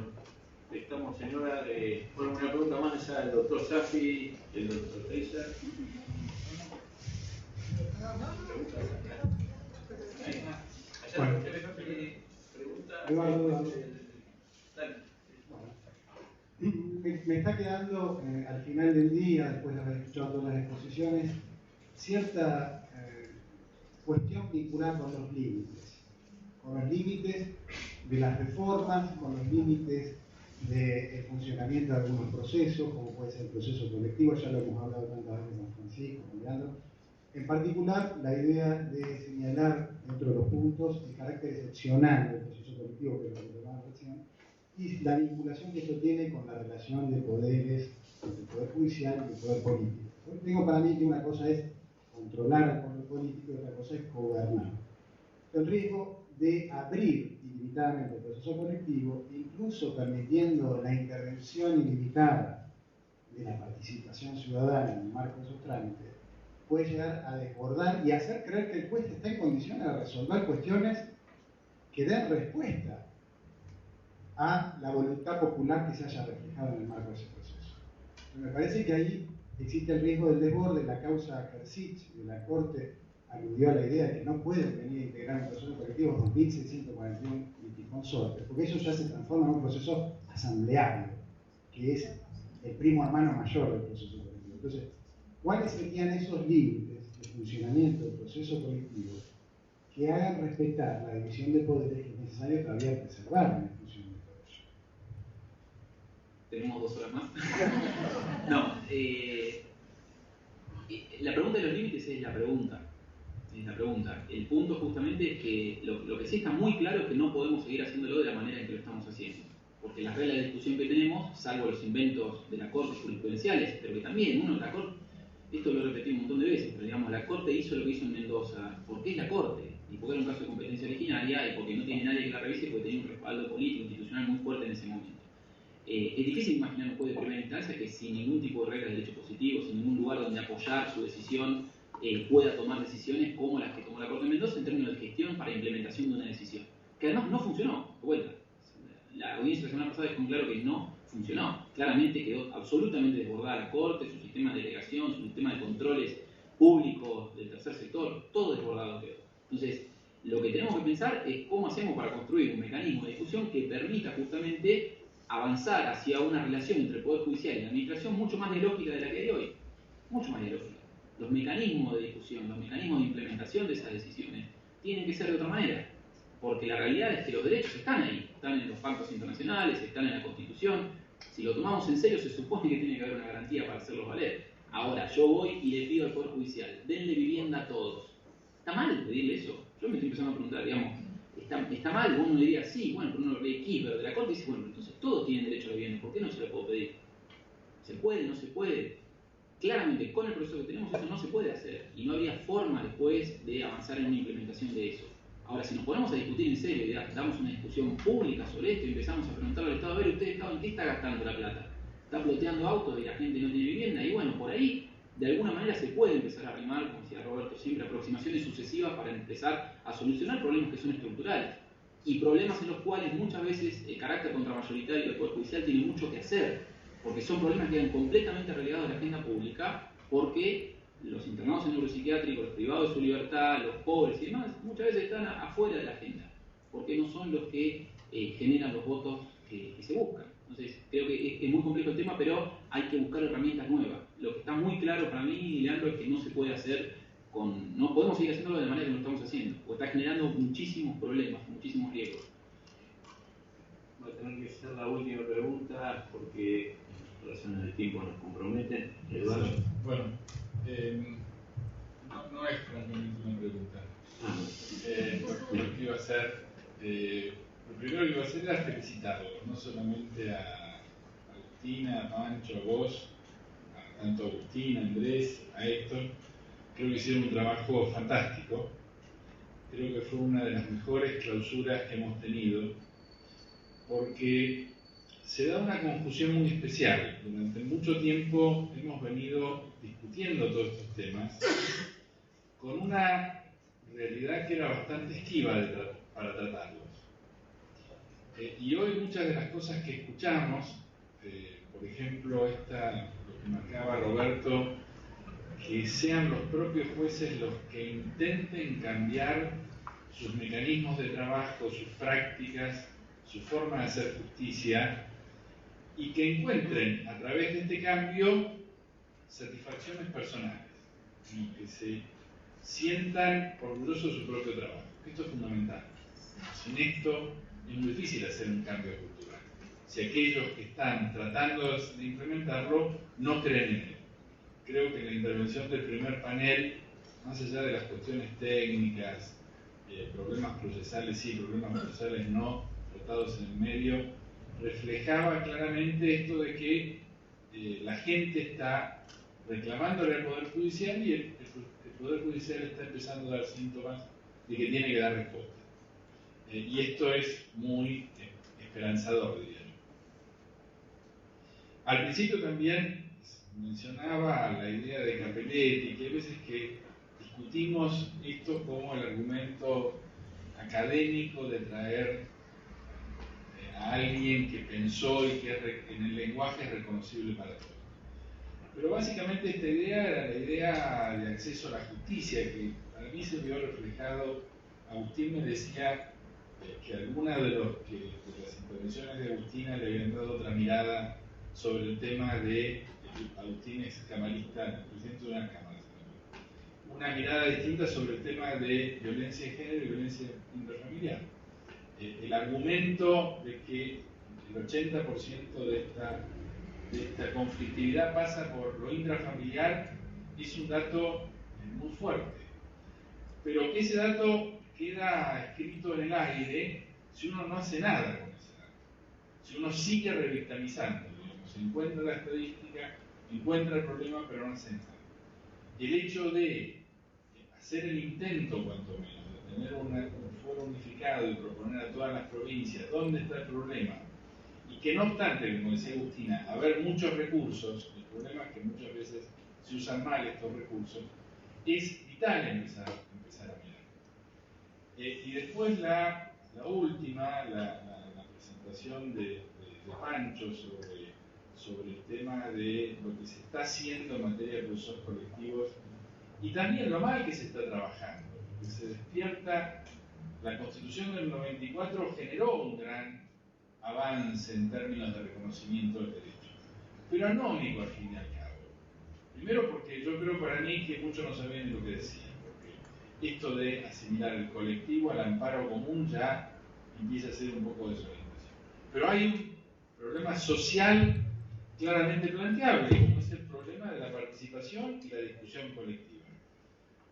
estamos en hora de... Bueno, una pregunta más allá del doctor Safi, el doctor Teiser.
Bueno, me está quedando al final del día, después de haber escuchado todas las exposiciones, cierta cuestión vinculada con los límites de las reformas, con los límites del funcionamiento de algunos procesos, como puede ser el proceso colectivo, ya lo hemos hablado tantas veces con Francisco, con Leandro. En particular, la idea de señalar dentro de los puntos el carácter excepcional del proceso colectivo, que es lo que llamamos recién, y la vinculación que esto tiene con la relación de poderes, entre el poder judicial y el poder político. Yo digo para mí que una cosa es controlar al poder político y otra cosa es gobernar. El riesgo de abrir ilimitadamente el proceso colectivo, incluso permitiendo la intervención ilimitada de la participación ciudadana en el marco de esos trámites, puede llegar a desbordar y hacer creer que el juez está en condiciones de resolver cuestiones que den respuesta a la voluntad popular que se haya reflejado en el marco de ese proceso. Me parece que ahí existe el riesgo del desborde. La causa Kersich de la Corte aludió a la idea de que no pueden venir a integrar un proceso colectivo 2.641 liticonsortes, porque eso ya se transforma en un proceso asambleario, que es el primo hermano mayor del proceso colectivo. Entonces, ¿cuáles serían esos límites de funcionamiento del proceso colectivo que hagan respetar la división de poderes que es necesario todavía preservar en el funcionamiento de ellos?
¿Tenemos 2 horas más? No. La pregunta de los límites es la pregunta. El punto justamente es que lo que sí está muy claro es que no podemos seguir haciéndolo de la manera en que lo estamos haciendo. Porque las reglas de discusión que tenemos, salvo los inventos de la Corte jurisprudenciales, pero que también la Corte, esto lo he repetido un montón de veces, pero digamos, la Corte hizo lo que hizo en Mendoza, porque es la Corte, y porque era un caso de competencia originaria, y porque no tiene nadie que la revise, porque tenía un respaldo político, institucional muy fuerte en ese momento. Es difícil imaginar un juez de primera instancia que sin ningún tipo de regla de derecho positivo, sin ningún lugar donde apoyar su decisión, pueda tomar decisiones como las que tomó la Corte de Mendoza en términos de gestión para implementación de una decisión. Que además no funcionó, de vuelta. La audiencia de la semana pasada dejó claro que no funcionó. Claramente quedó absolutamente desbordada la Corte, su sistema de delegación, su sistema de controles públicos del tercer sector, todo desbordado quedó. Entonces, lo que tenemos que pensar es cómo hacemos para construir un mecanismo de discusión que permita justamente avanzar hacia una relación entre el Poder Judicial y la Administración mucho más dialógica de la que hay hoy. Mucho más dialógica. Los mecanismos de discusión, los mecanismos de implementación de esas decisiones tienen que ser de otra manera. Porque la realidad es que los derechos están ahí, están en los pactos internacionales, están en la Constitución. Si lo tomamos en serio, se supone que tiene que haber una garantía para hacerlos valer. Ahora, yo voy y le pido al Poder Judicial, denle vivienda a todos. ¿Está mal pedirle eso? Yo me estoy empezando a preguntar, digamos, ¿está mal? Uno diría, sí, bueno, pero uno lee Kirchberg de la Corte y dice, bueno, entonces todos tienen derecho a la vivienda, ¿por qué no se lo puedo pedir? ¿Se puede? ¿No se puede? Claramente, con el proceso que tenemos, eso no se puede hacer. Y no habría forma después de avanzar en una implementación de eso. Ahora, si nos ponemos a discutir en serio y damos una discusión pública sobre esto y empezamos a preguntarle al Estado, a ver, ¿usted, Estado, en qué está gastando la plata? ¿Está ploteando autos y la gente no tiene vivienda? Y bueno, por ahí, de alguna manera se puede empezar a arrimar, como decía Roberto siempre, aproximaciones sucesivas para empezar a solucionar problemas que son estructurales. Y problemas en los cuales muchas veces el carácter contramayoritario del Poder Judicial tiene mucho que hacer, porque son problemas que quedan completamente relegados de la agenda pública, porque los internados en neuropsiquiátricos, los privados de su libertad, los pobres y demás, muchas veces están afuera de la agenda, porque no son los que generan los votos que se buscan. Entonces, creo que es muy complejo el tema, pero hay que buscar herramientas nuevas. Lo que está muy claro para mí, Leandro, es que no se puede hacer no podemos seguir haciéndolo de la manera que lo estamos haciendo, porque está generando muchísimos problemas, muchísimos riesgos.
Voy a tener que hacer la última pregunta, porque las razones del tiempo nos comprometen. Eduardo.
Bueno, no es francamente una pregunta. Lo que iba a hacer, lo primero que iba a hacer era felicitarlos, no solamente a Agustina, a Pancho, a vos, tanto a Agustina, a Andrés, a Héctor. Creo que hicieron un trabajo fantástico. Creo que fue una de las mejores clausuras que hemos tenido, porque se da una confusión muy especial. Durante mucho tiempo hemos venido discutiendo todos estos temas con una realidad que era bastante esquiva para tratarlos. Y hoy muchas de las cosas que escuchamos, por ejemplo, lo que marcaba Roberto, que sean los propios jueces los que intenten cambiar sus mecanismos de trabajo, sus prácticas, su forma de hacer justicia, y que encuentren a través de este cambio satisfacciones personales, que se sientan orgullosos de su propio trabajo. Esto es fundamental. Sin esto es muy difícil hacer un cambio cultural. Si aquellos que están tratando de implementarlo no creen en él. Creo que la intervención del primer panel, más allá de las cuestiones técnicas, problemas procesales sí, problemas procesales no, tratados en el medio, reflejaba claramente esto de que la gente está reclamándole al Poder Judicial y el Poder Judicial está empezando a dar síntomas de que tiene que dar respuesta. Y esto es muy esperanzador, diría yo. Al principio también mencionaba la idea de Capelletti, que hay veces que discutimos esto como el argumento académico de traer a alguien que pensó y que en el lenguaje es reconocible para todos. Pero básicamente esta idea era la idea de acceso a la justicia, que para mí se vio reflejado. Agustín me decía que algunas de las intervenciones de Agustina le habían dado otra mirada sobre el tema de Agustín es camarista, presidente de una cámara, una mirada distinta sobre el tema de violencia de género y violencia intrafamiliar. El argumento de que el 80% de esta conflictividad pasa por lo intrafamiliar es un dato muy fuerte, pero ese dato queda escrito en el aire si uno no hace nada con ese dato, si uno sigue revictimizando, se encuentra la estadística, encuentra el problema, pero no hace nada. El hecho de hacer el intento, cuanto menos, de tener un foro unificado y proponer a todas las provincias dónde está el problema, y que no obstante, como decía Agustina, haber muchos recursos, el problema es que muchas veces se usan mal estos recursos, es vital empezar a mirar. Y después la última, la presentación de Pancho sobre el tema de lo que se está haciendo en materia de procesos colectivos y también lo mal que se está trabajando, que se despierta. La Constitución del 94 generó un gran avance en términos de reconocimiento del derecho, pero anómico al fin y al cabo. Primero porque yo creo para mí que muchos no sabían de lo que decían, porque esto de asimilar el colectivo al amparo común ya empieza a ser un poco desorientación. Pero hay un problema social claramente planteable, como es el problema de la participación y la discusión colectiva.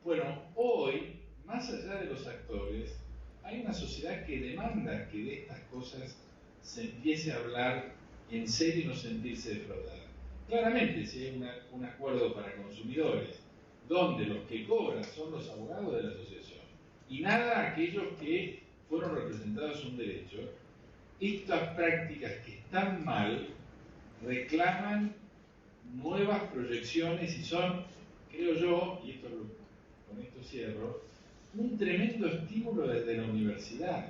Bueno, hoy, más allá de los actores, hay una sociedad que demanda que de estas cosas se empiece a hablar en serio y no sentirse defraudada. Claramente, si hay un acuerdo para consumidores, donde los que cobran son los abogados de la asociación, y nada aquellos que fueron representados un derecho, estas prácticas que están mal reclaman nuevas proyecciones y son, creo yo, y con esto cierro, un tremendo estímulo desde la universidad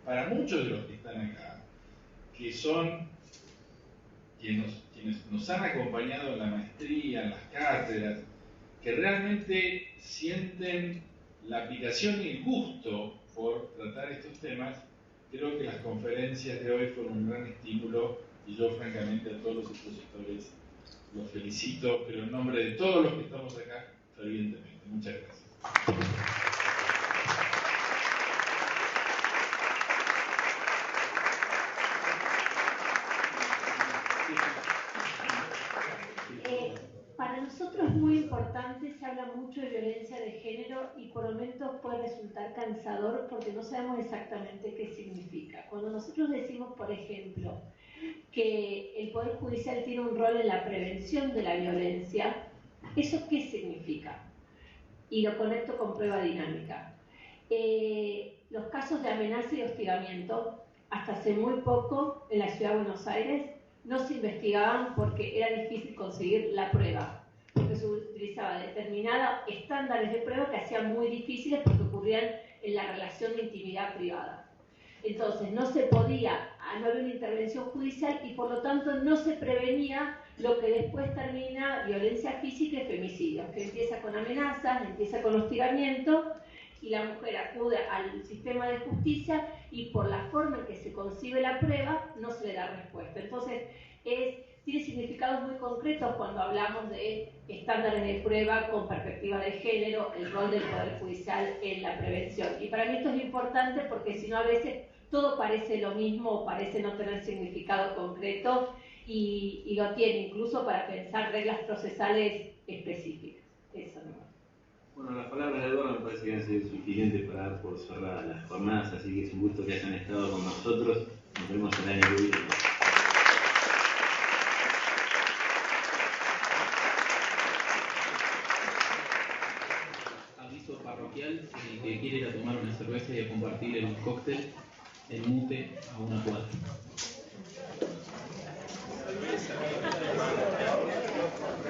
para muchos de los que están acá, que son quienes nos han acompañado en la maestría, en las cátedras, que realmente sienten la aplicación y el gusto por tratar estos temas. Creo que las conferencias de hoy fueron un gran estímulo y yo francamente a todos los expositores los felicito, pero en nombre de todos los que estamos acá, fervientemente. Muchas gracias.
Para nosotros es muy importante, se habla mucho de violencia de género y por momentos puede resultar cansador porque no sabemos exactamente qué significa. Cuando nosotros decimos, por ejemplo, que el Poder Judicial tiene un rol en la prevención de la violencia, ¿eso qué significa? Y lo conecto con prueba dinámica. Los casos de amenaza y hostigamiento, hasta hace muy poco en la Ciudad de Buenos Aires, no se investigaban porque era difícil conseguir la prueba, porque se utilizaba determinados estándares de prueba que hacían muy difíciles porque ocurrían en la relación de intimidad privada. Entonces no se podía, no había una intervención judicial y por lo tanto no se prevenía lo que después termina violencia física y femicidio, que empieza con amenazas, empieza con hostigamiento y la mujer acude al sistema de justicia y por la forma en que se concibe la prueba no se le da respuesta. Entonces tiene significados muy concretos cuando hablamos de estándares de prueba con perspectiva de género, el rol del Poder Judicial en la prevención. Y para mí esto es importante porque si no a veces todo parece lo mismo o parece no tener significado concreto y lo tiene incluso para pensar reglas procesales específicas. Eso no.
Bueno, las palabras de Eduardo me parece que han sido suficientes para dar por cerradas las jornadas, así que es un gusto que hayan estado con nosotros. Nos vemos el año que viene.
Aviso parroquial, el que quiere ir a tomar una cerveza y a compartir el cóctel, el mute a una cuadra.